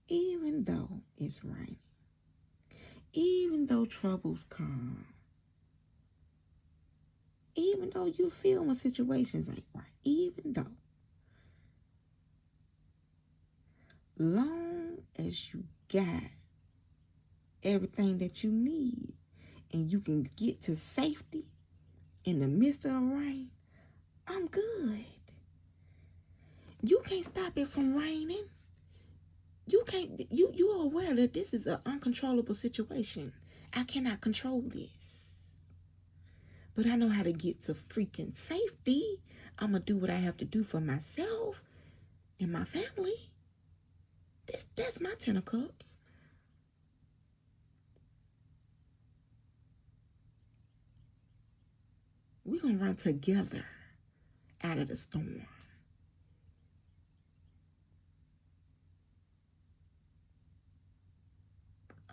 even though it's raining, even though troubles come, even though you feel when situations ain't right, even though, long as you got everything that you need and you can get to safety in the midst of the rain, I'm good. You can't stop it from raining. You are aware that this is an uncontrollable situation. I cannot control this. But I know how to get to freaking safety. I'm going to do what I have to do for myself and my family. That's my 10 of Cups. We're going to run together out of the storm.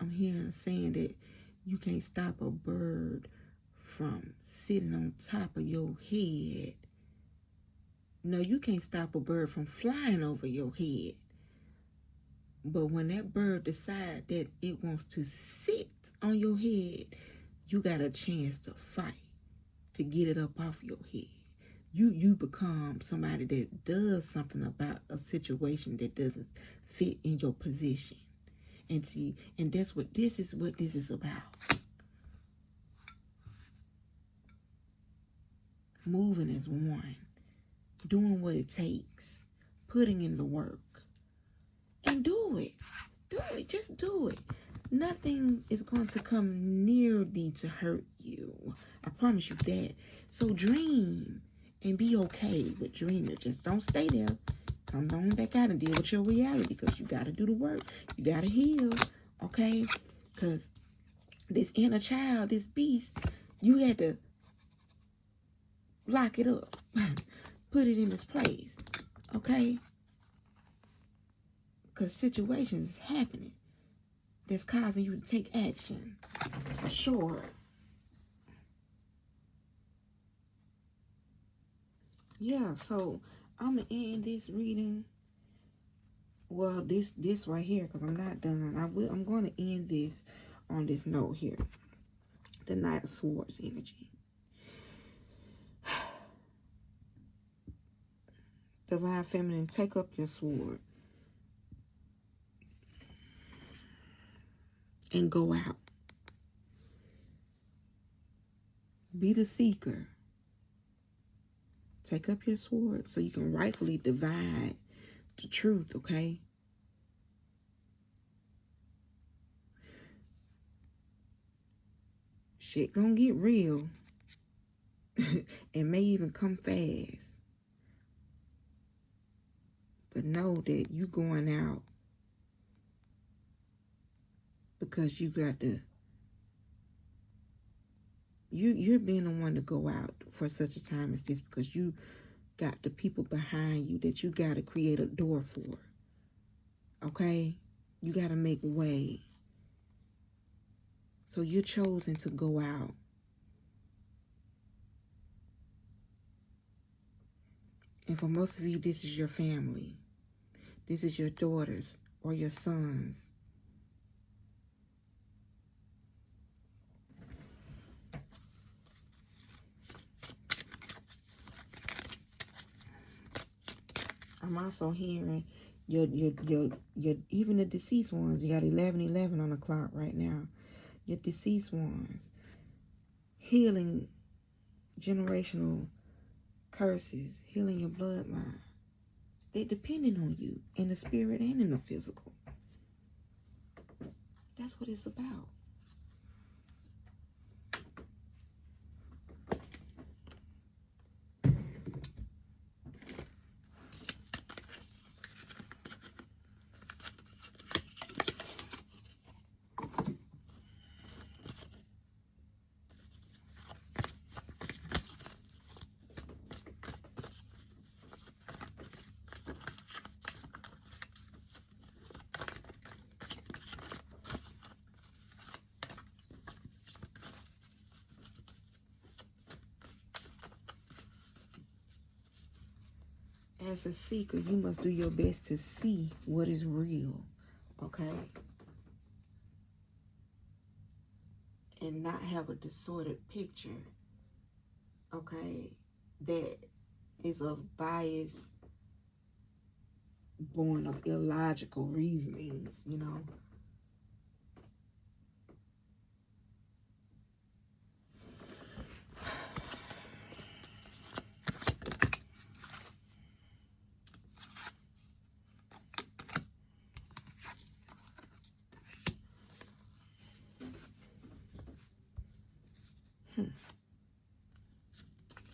I'm hearing saying that you can't stop a bird from sitting on top of your head. No, you can't stop a bird from flying over your head. But when that bird decides that it wants to sit on your head, you got a chance to fight to get it up off your head. You become somebody that does something about a situation that doesn't fit in your position. And see, and that's what this is about. Moving as one. Doing what it takes. Putting in the work. And do it. Do it. Just do it. Nothing is going to come near thee to hurt you. I promise you that. So dream and be okay with dreaming. Just don't stay there. Come on back out and deal with your reality, because you got to do the work. You got to heal, okay? Because this inner child, this beast, you had to lock it up. Put it in its place, okay? Because situations is happening that's causing you to take action, for sure. Yeah, so I'm going to end this reading. Well, this right here, because I'm not done. I'm going to end this on this note here. The Knight of Swords energy. Divine Feminine, take up your sword and go out. Be the seeker. Take up your sword so you can rightfully divide the truth, okay? Shit gonna get real. It may even come fast. But know that you going out because you got to, you're being the one to go out for such a time as this, because you got the people behind you that you got to create a door for. Okay? You got to make way. So you're chosen to go out. And for most of you, this is your family. This is your daughters or your sons. I'm also hearing your even the deceased ones. You got 11:11 on the clock right now. Your deceased ones. Healing generational curses, healing your bloodline. They depending on you in the spirit and in the physical. That's what it's about. As a seeker, you must do your best to see what is real, okay? And not have a distorted picture, okay, that is of bias, born of illogical reasonings, you know?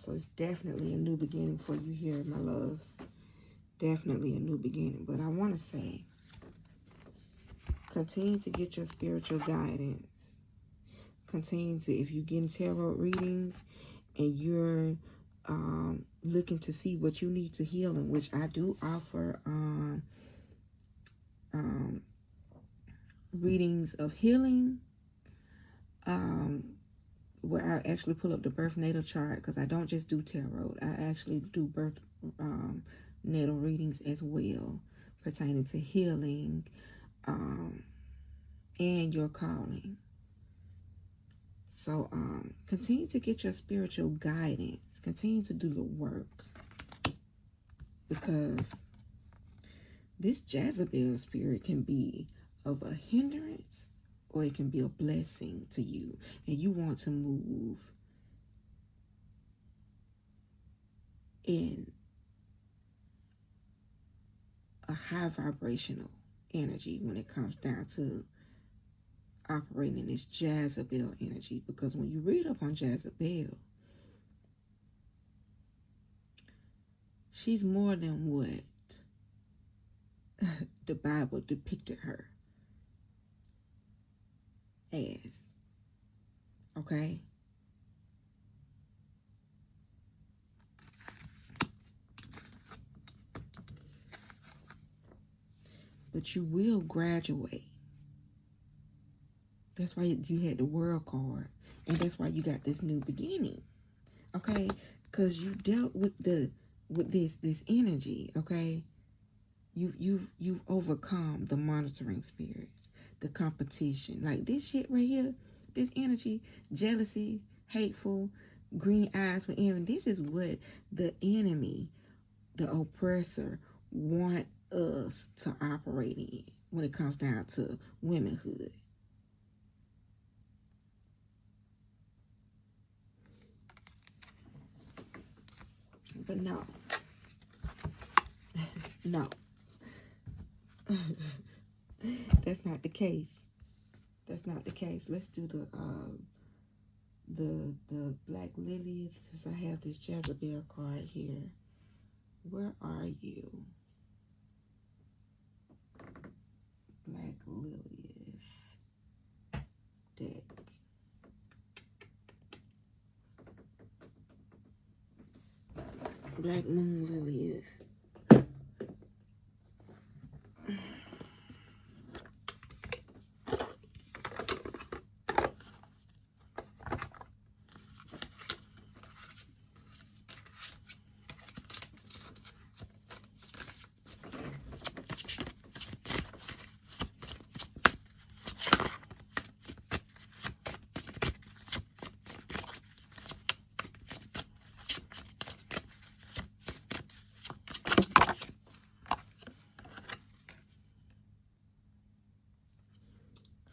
So it's definitely a new beginning for you here, my loves. Definitely a new beginning. But I want to say, continue to get your spiritual guidance. Continue to, if you're getting tarot readings and you're looking to see what you need to heal, in which I do offer readings of healing, where I actually pull up the birth natal chart, because I don't just do tarot. I actually do birth natal readings as well, pertaining to healing and your calling. So continue to get your spiritual guidance. Continue to do the work, because this Jezebel spirit can be of a hindrance or it can be a blessing to you, and you want to move in a high vibrational energy when it comes down to operating in this Jezebel energy. Because when you read up on Jezebel, she's more than what the Bible depicted her as. Okay? But you will graduate. That's why you had the World card. And that's why you got this new beginning. Okay? Because you dealt with the with this energy, okay? You've overcome the monitoring spirits, the competition. Like this shit right here, this energy, jealousy, hateful, green eyes for envy. This is what the enemy, the oppressor, want us to operate in when it comes down to womanhood. But no. No. That's not the case. That's not the case. Let's do the Black Lily, since I have this Jezebel card here. Where are you? Black Lily deck. Black Moon Lily.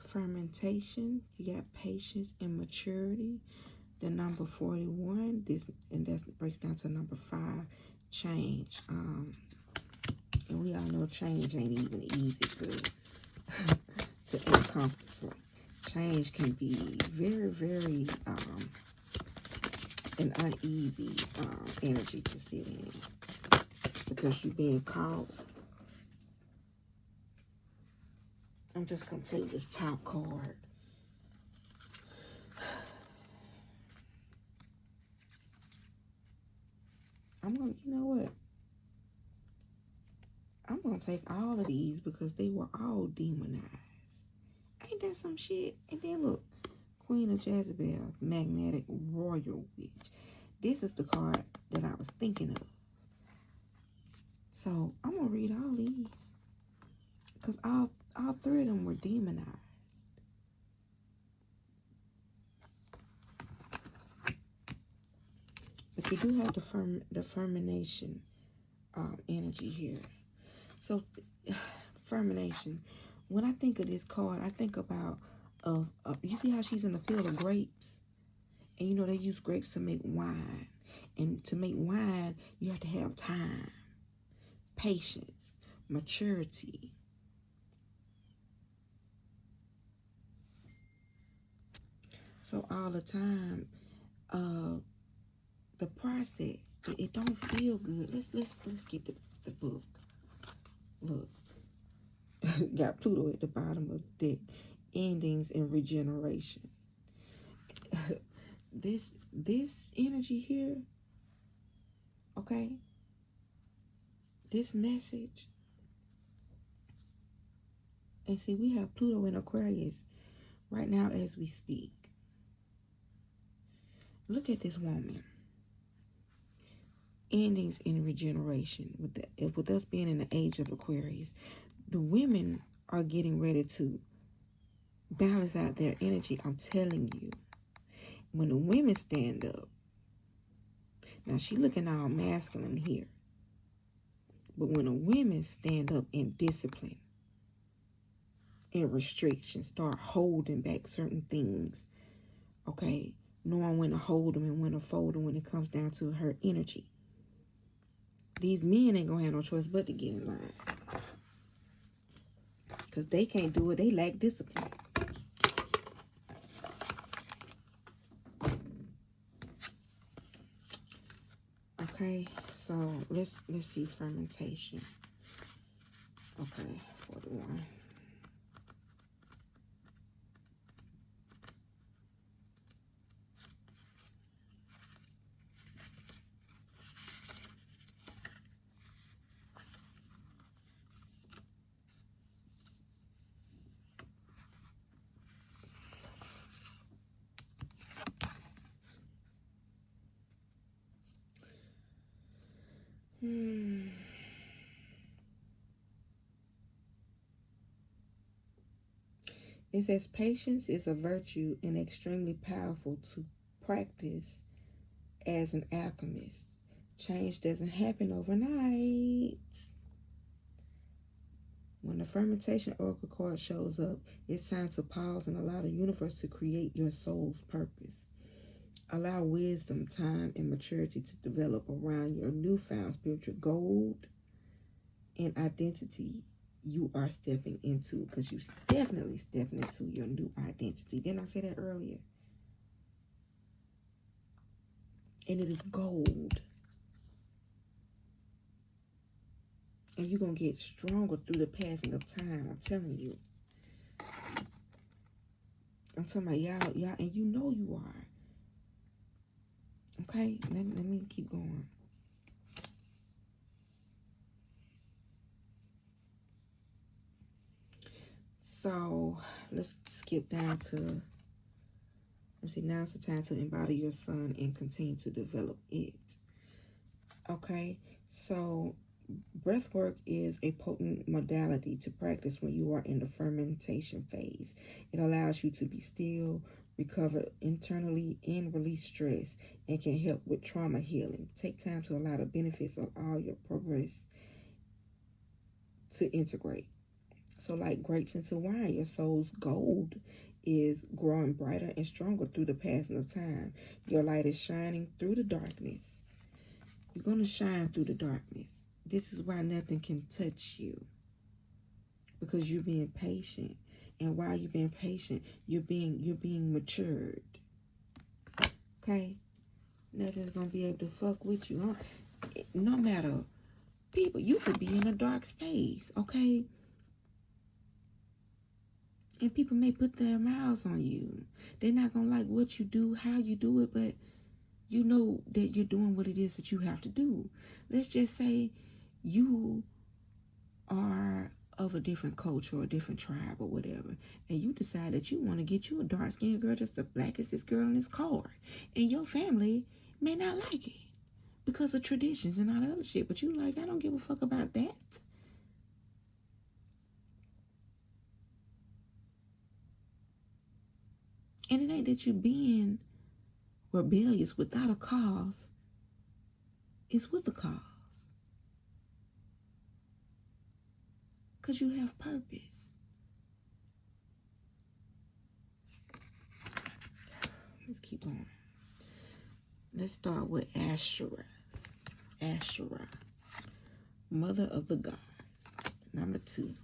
Fermentation, you got patience and maturity. The number 41, that breaks down to number 5, change. And we all know change ain't even easy to encompass. Change can be very, very an uneasy energy to sit in, because you're being caught. I'm just going to take this top card. I'm going to, you know what? I'm going to take all of these because they were all demonized. Ain't that some shit? And then look, Queen of Jezebel, Magnetic Royal Witch. This is the card that I was thinking of. So I'm going to read all these, because all 3 of them were demonized. But you do have the fermentation energy here. So, fermentation. When I think of this card, I think about, you see how she's in the field of grapes? And you know, they use grapes to make wine. And to make wine, you have to have time, patience, maturity. So all the time, the process, it don't feel good. Let's get the book. Look, got Pluto at the bottom of the deck. Endings and regeneration. This energy here, okay? This message. And see, we have Pluto in Aquarius right now as we speak. Look at this woman. Endings in regeneration. With us being in the age of Aquarius, the women are getting ready to balance out their energy. I'm telling you. When the women stand up. Now, she looking all masculine here. But when the women stand up in discipline and restriction, start holding back certain things, okay? Knowing when to hold them and when to fold them when it comes down to her energy. These men ain't going to have no choice but to get in line. Because they can't do it. They lack discipline. Okay, so let's see fermentation. Okay, 41. It says patience is a virtue and extremely powerful to practice as an alchemist. Change doesn't happen overnight. When the fermentation oracle card shows up, it's time to pause and allow the universe to create your soul's purpose. Allow wisdom, time, and maturity to develop around your newfound spiritual gold and identity you are stepping into, because you're definitely stepping into your new identity. Didn't I say that earlier? And it is gold. And you're going to get stronger through the passing of time. I'm telling you. I'm talking about y'all, and you know you are. Okay, let me keep going. So, let's skip down to, let's see, now it's the time to embody your sun and continue to develop it. Okay, so breath work is a potent modality to practice when you are in the fermentation phase. It allows you to be still, recover internally, and release stress, and can help with trauma healing. Take time to allow the benefits of all your progress to integrate. So like grapes into wine, your soul's gold is growing brighter and stronger through the passing of time. Your light is shining through the darkness. You're going to shine through the darkness. This is why nothing can touch you, because you're being patient. And while you're being patient, you're being matured. Okay? Nothing's going to be able to fuck with you. Huh? No matter, people, you could be in a dark space, okay? And people may put their mouths on you. They're not going to like what you do, how you do it, but you know that you're doing what it is that you have to do. Let's just say you are of a different culture or a different tribe or whatever, and you decide that you want to get you a dark-skinned girl just as black as this girl in this card, and your family may not like it because of traditions and all that other shit, but you like, I don't give a fuck about that. And it ain't that you being rebellious without a cause. It's with a cause. Because you have purpose. Let's keep going. Let's start with Asherah. Asherah, mother of the gods. Number 2.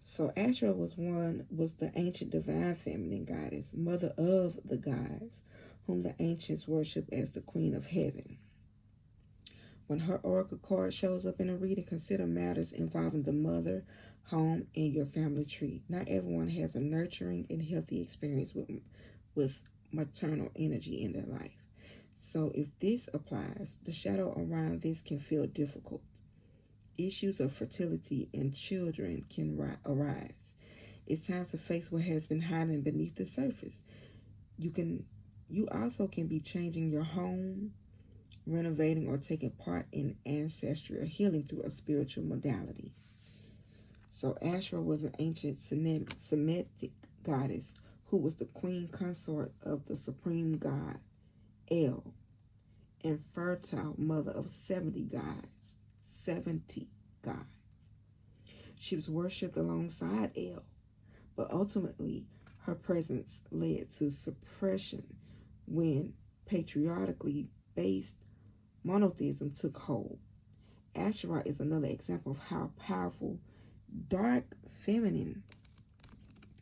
So Asherah was the ancient divine feminine goddess, mother of the gods, whom the ancients worship as the queen of heaven. When her oracle card shows up in a reading, consider matters involving the mother, home, and your family tree. Not everyone has a nurturing and healthy experience with maternal energy in their life. So if this applies, the shadow around this can feel difficult. Issues of fertility and children can arise. It's time to face what has been hiding beneath the surface. You also can be changing your home, renovating, or taking part in ancestral healing through a spiritual modality. So Asherah was an ancient Semitic goddess who was the queen consort of the supreme god El, and fertile mother of 70 gods. She was worshipped alongside El, but ultimately her presence led to suppression when patriarchally based monotheism took hold. Asherah is another example of how powerful dark feminine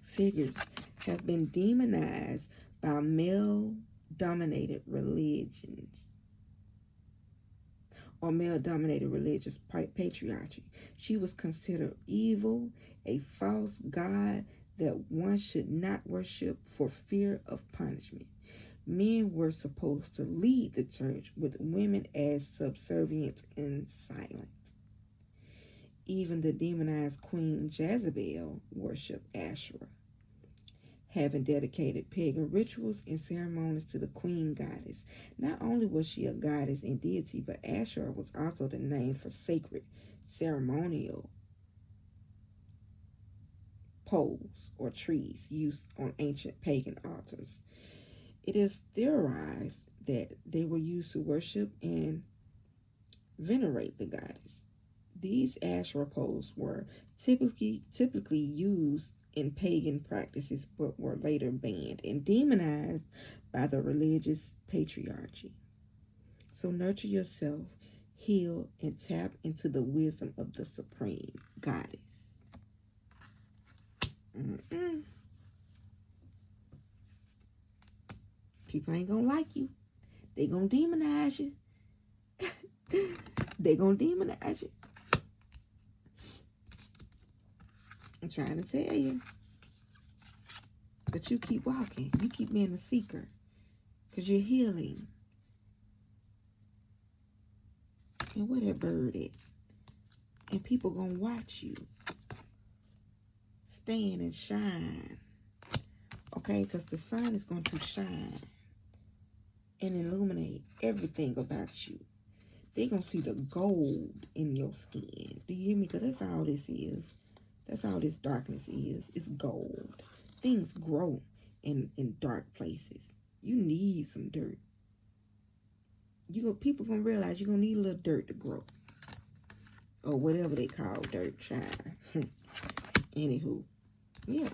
figures have been demonized by male-dominated religions or male-dominated religious patriarchy. She was considered evil, a false god that one should not worship for fear of punishment. Men were supposed to lead the church, with women as subservient and silent. Even the demonized Queen Jezebel worshipped Asherah. having dedicated pagan rituals and ceremonies to the queen goddess. Not only was she a goddess and deity, but Asherah was also the name for sacred ceremonial poles or trees used on ancient pagan altars. It is theorized that they were used to worship and venerate the goddess. These Asherah poles were typically used in pagan practices, but were later banned and demonized by the religious patriarchy. So nurture yourself, heal, and tap into the wisdom of the supreme goddess. People ain't gonna like you. They gonna demonize you. They gonna demonize you. I'm trying to tell you. But you keep walking. You keep being a seeker. Because you're healing. And where that bird at? And people gonna watch you. Stand and shine. Okay? Because the sun is going to shine. And illuminate everything about you. They're going to see the gold in your skin. Do you hear me? Because that's all this is. That's all this darkness is. It's gold. Things grow in dark places. You need some dirt. People going to realize you're going to need a little dirt to grow. Or whatever they call dirt, child. Anywho. Yeah.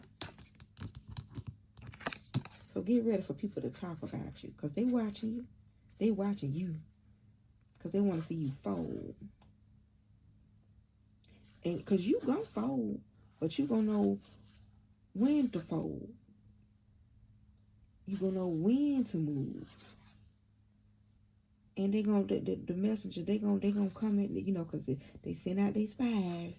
So get ready for people to talk about you. Because they watching you. They watching you. Because they want to see you fold. And because you going to fold. But you going to know when to fold. You going to know when to move. And they going to, the messenger, they going to come in, you know, because they send out their spies.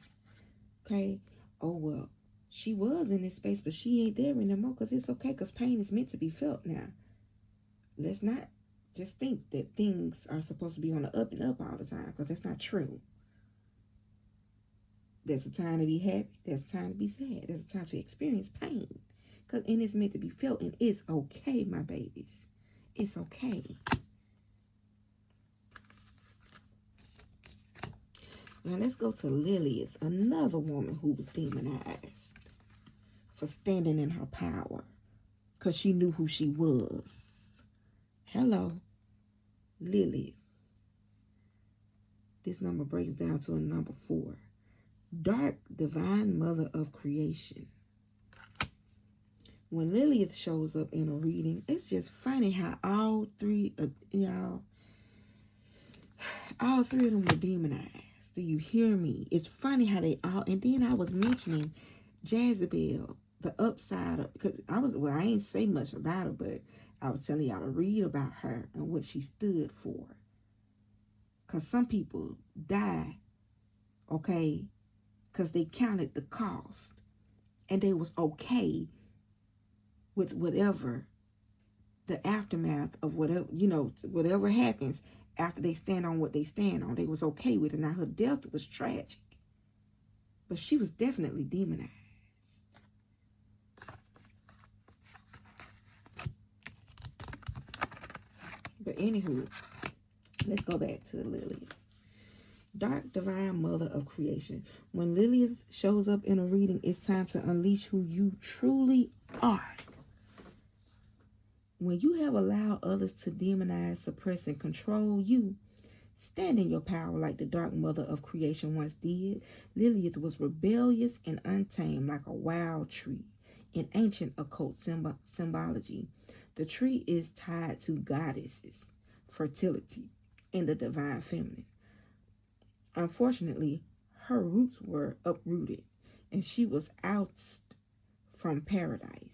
Okay? Oh, well, she was in this space, but she ain't there anymore because it's okay because pain is meant to be felt now. Let's not just think that things are supposed to be on the up and up all the time because that's not true. There's a time to be happy. There's a time to be sad. There's a time to experience pain. And it's meant to be felt. And it's okay, my babies. It's okay. Now let's go to Lilith, another woman who was demonized for standing in her power. Because she knew who she was. Hello. Lilith. This number breaks down to a number 4. Dark divine mother of creation. When Lilith shows up in a reading, it's just funny how all three of them were demonized. Do you hear me? It's funny how they all, and then I was mentioning Jezebel, the upside of, because I ain't say much about her, but I was telling y'all to read about her and what she stood for. Because some people die, okay, because they counted the cost and they was okay with whatever the aftermath of whatever, whatever happens after they stand on what they stand on. They was okay with it. Now her death was tragic, but she was definitely demonized. But anywho, let's go back to Lilith. Dark divine mother of creation. When Lilith shows up in a reading, it's time to unleash who you truly are. When you have allowed others to demonize, suppress, and control you, stand in your power like the dark mother of creation once did. Lilith was rebellious and untamed like a wild tree. In ancient occult symbology, the tree is tied to goddesses, fertility, and the divine feminine. Unfortunately, her roots were uprooted, and she was ousted from paradise.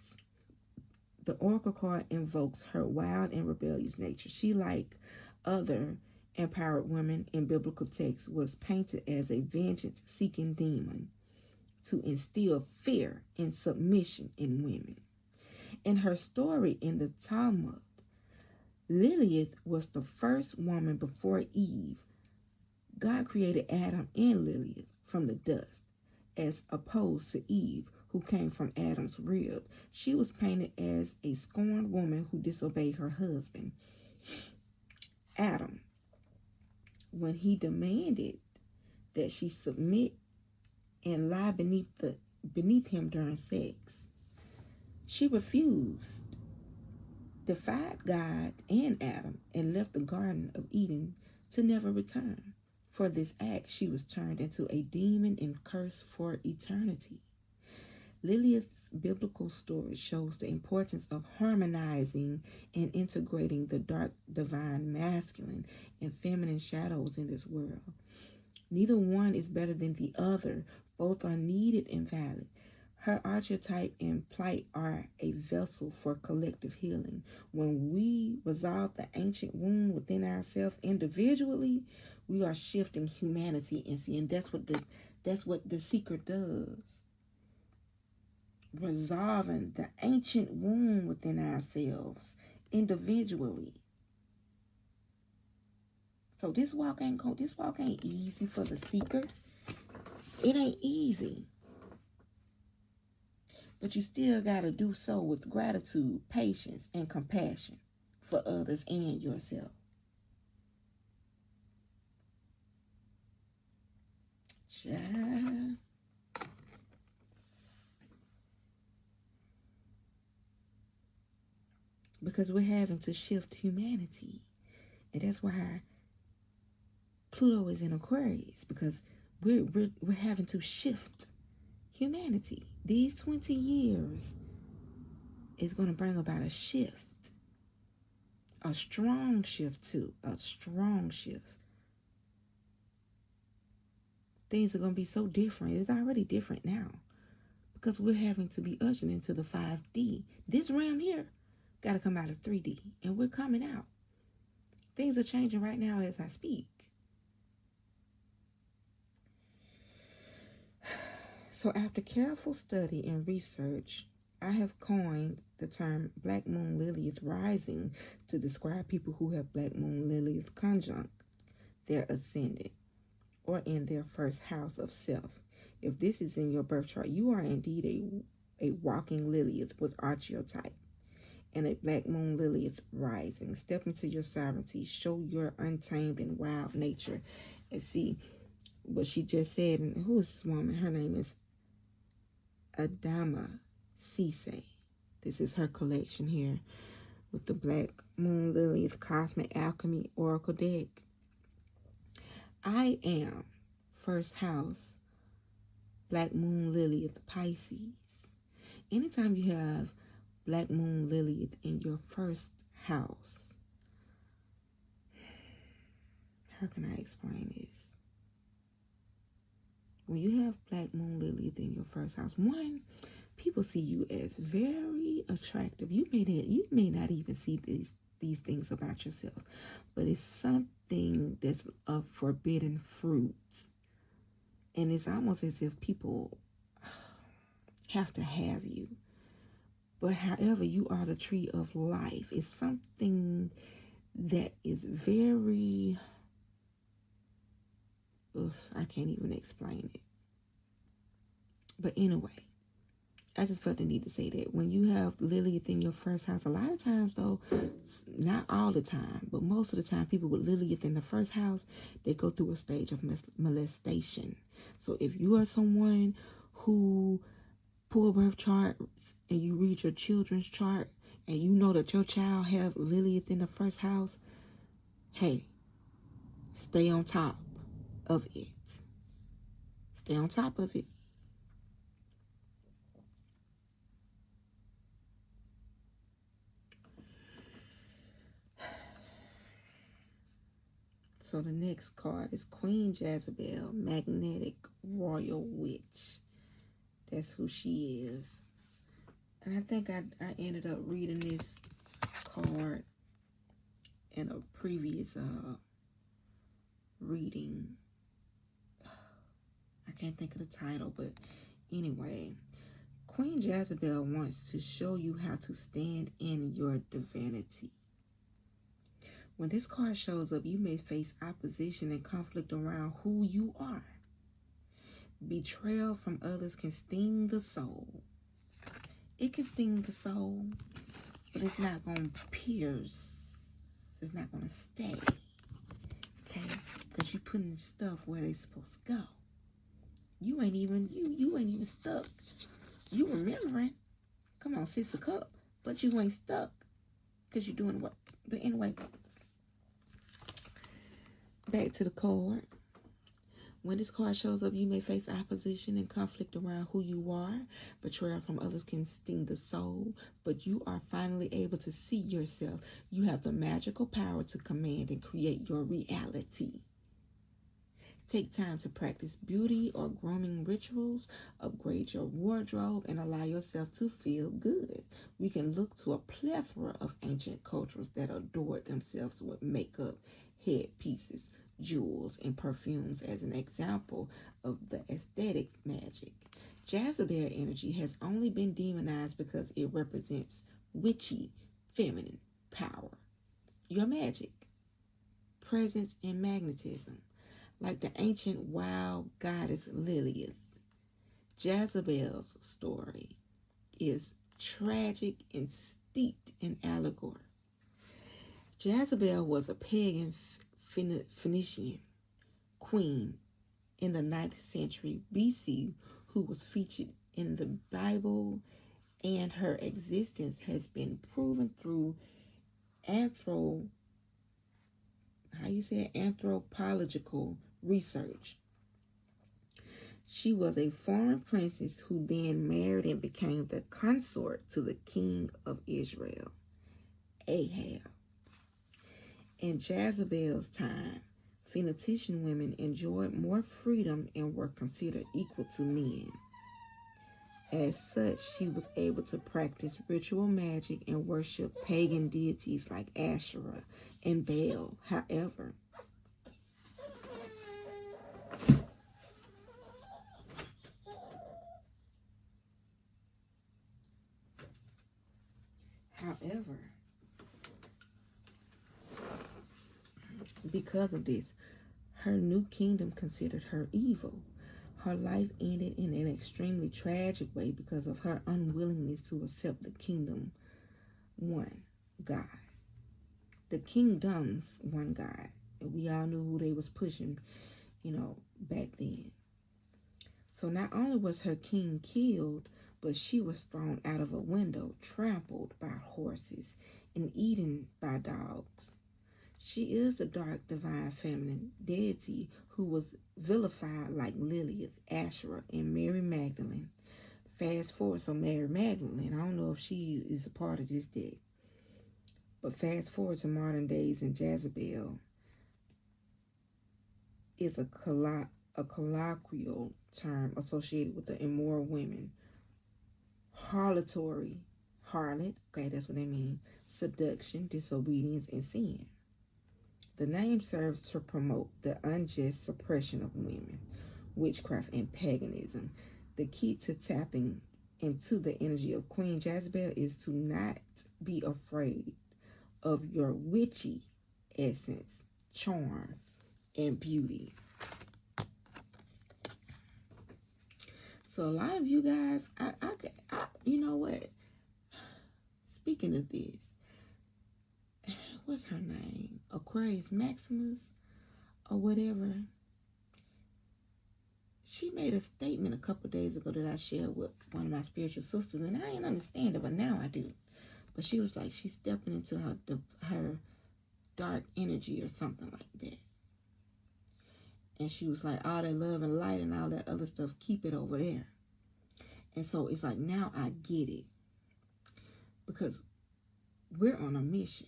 The oracle card invokes her wild and rebellious nature. She, like other empowered women in biblical texts, was painted as a vengeance-seeking demon to instill fear and submission in women. In her story in the Talmud, Lilith was the first woman before Eve. God created Adam and Lilith from the dust, as opposed to Eve, who came from Adam's rib. She was painted as a scorned woman who disobeyed her husband, Adam, when he demanded that she submit and lie beneath him during sex. She refused, defied God and Adam, and left the Garden of Eden to never return. For this act, she was turned into a demon and cursed for eternity. Lilith's biblical story shows the importance of harmonizing and integrating the dark divine masculine and feminine shadows in this world. Neither one is better than the other. Both are needed and valid. Her archetype and plight are a vessel for collective healing. When we resolve the ancient wound within ourselves individually, we are shifting humanity. And that's what the seeker does. Resolving the ancient wound within ourselves individually. So this walk ain't easy for the seeker. It ain't easy. But you still got to do so with gratitude, patience, and compassion for others and yourself. Child. Because we're having to shift humanity. And that's why Pluto is in Aquarius. Because we're having to shift humanity. These 20 years is going to bring about a shift. A strong shift too. A strong shift. Things are going to be so different. It's already different now. Because we're having to be ushered into the 5D. This realm here got to come out of 3D. And we're coming out. Things are changing right now as I speak. So after careful study and research, I have coined the term Black Moon Lilith rising to describe people who have Black Moon Lilith conjunct their ascendant or in their first house of self. If this is in your birth chart, you are indeed a walking Lilith with archetype and a Black Moon Lilith rising. Step into your sovereignty. Show your untamed and wild nature. And see what she just said. And who is this woman? Her name is Adama Cisse. This is her collection here with the Black Moon Lilith Cosmic Alchemy Oracle deck. I am first house Black Moon Lilith Pisces. Anytime you have Black Moon Lilith in your first house, how can I explain this? When you have Black Moon Lilith in your first house, one, people see you as very attractive. You may not even see these things about yourself, but it's something that's of forbidden fruit. And it's almost as if people have to have you. But however, you are the tree of life. It's something that is very... I can't even explain it. But anyway, I just felt the need to say that. When you have Lilith in your first house, a lot of times though, not all the time, but most of the time, people with Lilith in the first house, they go through a stage of molestation. So if you are someone who pull birth charts and you read your children's chart and you know that your child have Lilith in the first house, hey, stay on top of it. Stay on top of it. So the next card is Queen Jezebel, Magnetic Royal Witch. That's who she is. And I think I ended up reading this card in a previous reading. I can't think of the title, but anyway, Queen Jezebel wants to show you how to stand in your divinity. When this card shows up, you may face opposition and conflict around who you are. Betrayal from others can sting the soul. It can sting the soul, but it's not going to pierce. It's not going to stay. Okay? Because you're putting stuff where they're supposed to go. You ain't even stuck. You remembering. Come on, 6 of Cups. But you ain't stuck. Because you're doing what? But anyway. Back to the card. When this card shows up, you may face opposition and conflict around who you are. Betrayal from others can sting the soul, but you are finally able to see yourself. You have the magical power to command and create your reality. Take time to practice beauty or grooming rituals, upgrade your wardrobe, and allow yourself to feel good. We can look to a plethora of ancient cultures that adored themselves with makeup, headpieces, jewels, and perfumes as an example of the aesthetics magic. Jezebel energy has only been demonized because it represents witchy, feminine power. Your magic, presence, and magnetism. Like the ancient wild goddess Lilith, Jezebel's story is tragic and steeped in allegory. Jezebel was a pagan Phoenician queen in the 9th century BC who was featured in the Bible, and her existence has been proven through anthropological research. She was a foreign princess who then married and became the consort to the king of Israel, Ahab. In Jezebel's time, Phoenician women enjoyed more freedom and were considered equal to men. As such, she was able to practice ritual magic and worship pagan deities like Asherah and Baal. However, because of this, her new kingdom considered her evil. Her life ended in an extremely tragic way because of her unwillingness to accept the kingdom one God. The kingdoms one God. And we all knew who they was pushing, back then. So not only was her king killed, but she was thrown out of a window, trampled by horses, and eaten by dogs. She is the dark, divine, feminine deity who was vilified like Lilith, Asherah, and Mary Magdalene. Fast forward, so Mary Magdalene, I don't know if she is a part of this deck, but fast forward to modern days, and Jezebel is a colloquial term associated with the immoral women. Harlotry, harlot, okay, that's what they mean, seduction, disobedience, and sin. The name serves to promote the unjust suppression of women, witchcraft, and paganism. The key to tapping into the energy of Queen Jezebel is to not be afraid of your witchy essence, charm, and beauty. So a lot of you guys, I you know what? Speaking of this, what's her name? Aquarius Maximus or whatever. She made a statement a couple days ago that I shared with one of my spiritual sisters, and I didn't understand it, but now I do. But she was like, she's stepping into her dark energy or something like that. And she was like, all that love and light and all that other stuff, keep it over there. And so it's like, now I get it. Because we're on a mission.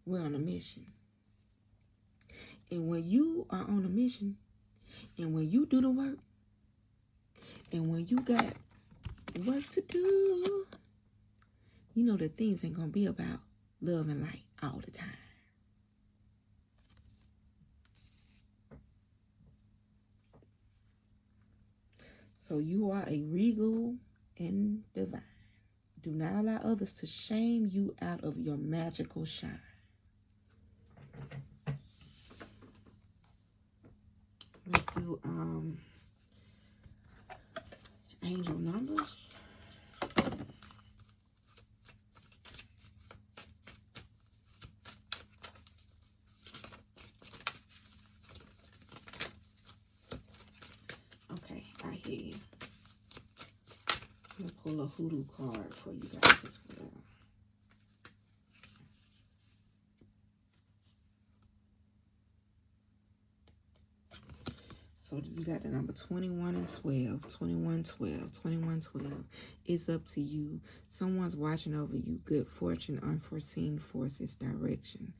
We're on a mission. And when you are on a mission, and when you do the work, and when you got work to do, you know that things ain't going to be about love and light all the time. So you are a regal and divine. Do not allow others to shame you out of your magical shine. Let's do angel numbers. Okay, I hear you. I'm gonna pull a hoodoo card for you guys as well. So you got the number 21 and 12, 21, 12, 21, 12. It's up to you. Someone's watching over you. Good fortune, unforeseen forces, direction.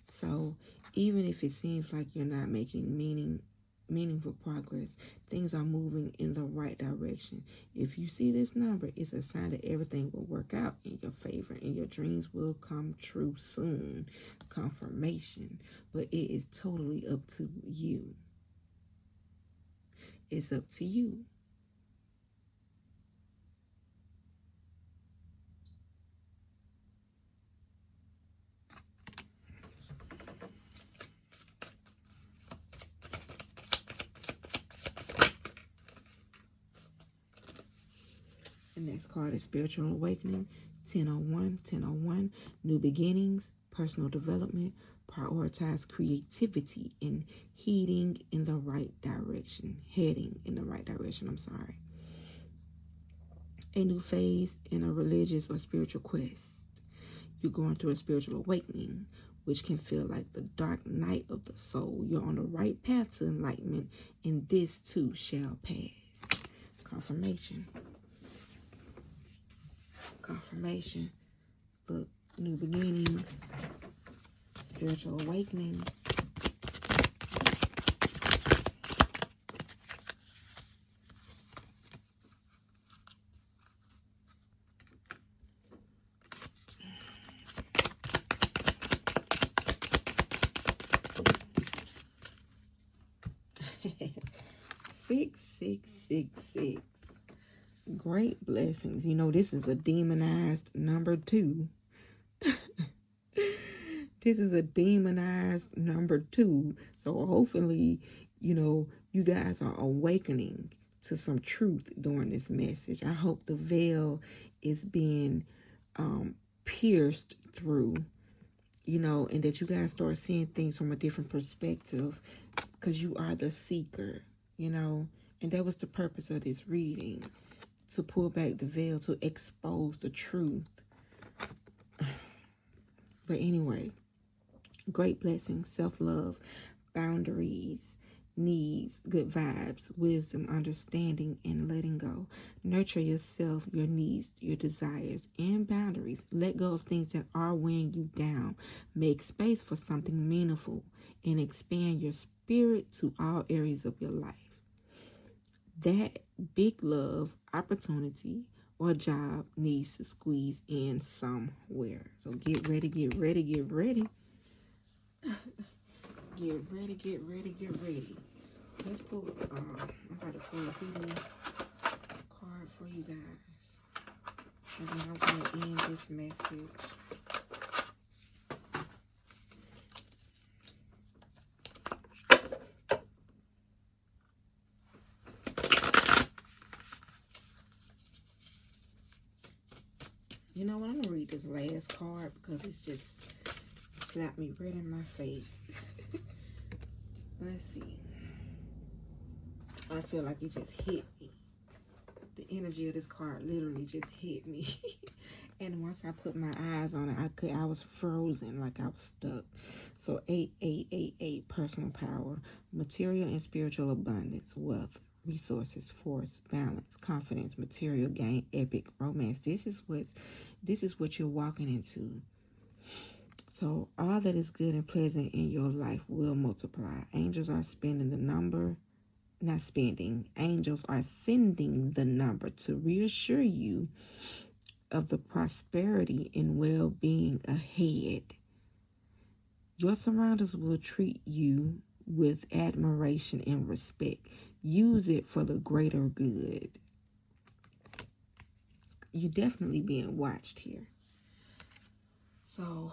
So even if it seems like you're not making meaningful progress, things are moving in the right direction. If you see this number, it's a sign that everything will work out in your favor and your dreams will come true soon. Confirmation. But it is totally up to you. It's up to you. The next card is Spiritual Awakening, 1001, 1001, New Beginnings, Personal Development, Prioritize Creativity and heading in the right direction. A new phase in a religious or spiritual quest. You're going through a spiritual awakening, which can feel like the dark night of the soul. You're on the right path to enlightenment, and this too shall pass. Confirmation. Confirmation. Look, new beginnings, spiritual awakening. Six, six, six, six. Great blessings. You know, this is a demonized number 2. This is a demonized number 2. So hopefully, you know, you guys are awakening to some truth during this message. I hope the veil is being pierced through, you know, and that you guys start seeing things from a different perspective, because you are the seeker, you know. And that was the purpose of this reading, to pull back the veil, to expose the truth. But anyway, great blessings, self-love, boundaries, needs, good vibes, wisdom, understanding, and letting go. Nurture yourself, your needs, your desires, and boundaries. Let go of things that are weighing you down. Make space for something meaningful and expand your spirit to all areas of your life. That big love, opportunity, or job needs to squeeze in somewhere. So get ready, get ready, get ready. Get ready, get ready, get ready. Let's pull, I'm about to pull a hoodoo card for you guys. And then I'm going to end this message. You know what? I'm going to read this last card because it's just slapped me right in my face. Let's see. I feel like it just hit me. The energy of this card literally just hit me. And once I put my eyes on it, I was frozen, like I was stuck. So 8888, personal power, material and spiritual abundance, wealth, resources, force, balance, confidence, material gain, epic, romance. This is what you're walking into. So all that is good and pleasant in your life will multiply. Angels are spending the number, not spending. Angels are sending the number to reassure you of the prosperity and well-being ahead. Your surroundings will treat you with admiration and respect. Use it for the greater good. You're definitely being watched here. So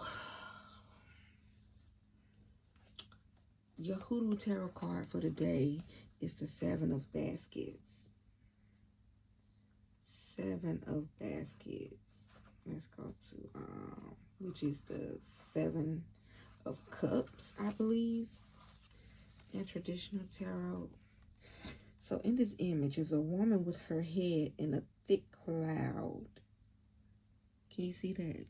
your hoodoo tarot card for the day It's the 7 of baskets. 7 of baskets. Let's go to, which is the 7 of cups, I believe, in traditional tarot. So in this image is a woman with her head in a thick cloud. Can you see that?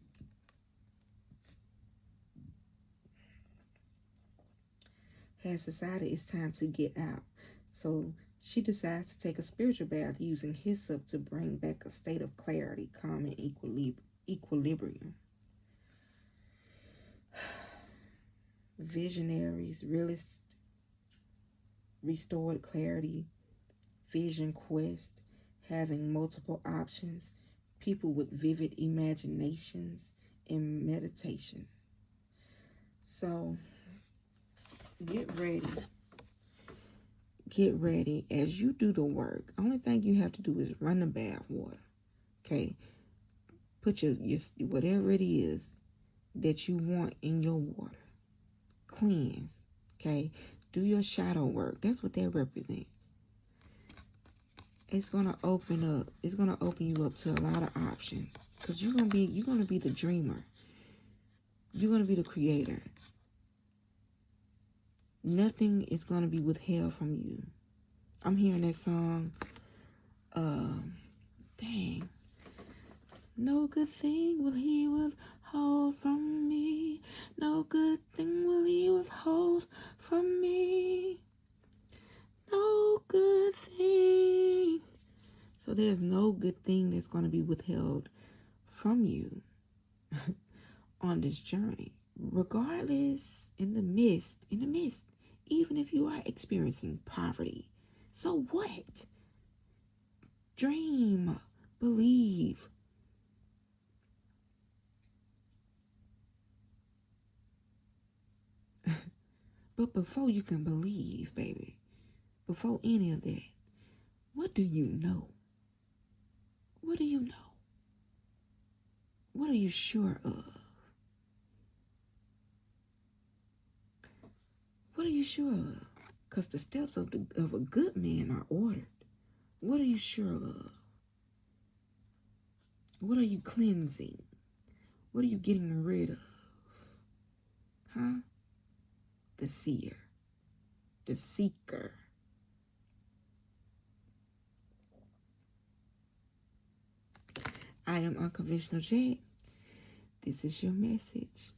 Has decided it's time to get out. So she decides to take a spiritual bath using hyssop to bring back a state of clarity, calm, and equilibrium. Visionaries, realists, restored clarity, vision quest, having multiple options, people with vivid imaginations, and meditation. So get ready. Get ready as you do the work. Only thing you have to do is run the bath water. Okay? Put your whatever it is that you want in your water. Cleanse. Okay? Do your shadow work. That's what that represents. It's gonna open up. It's gonna open you up to a lot of options. Because you're gonna be the dreamer. You're gonna be the creator. Nothing is going to be withheld from you. I'm hearing that song. Dang. No good thing will he withhold from me. No good thing will he withhold from me. No good thing. So there's no good thing that's going to be withheld from you on this journey. Regardless, in the midst, even if you are experiencing poverty. So what? Dream, believe. But before you can believe, baby, before any of that, what do you know? What do you know? What are you sure of? What are you sure of? Because the steps of a good man are ordered. What are you sure of? What are you cleansing? What are you getting rid of? Huh? The seer. The seeker. I am Unconventional Jade. This is your message.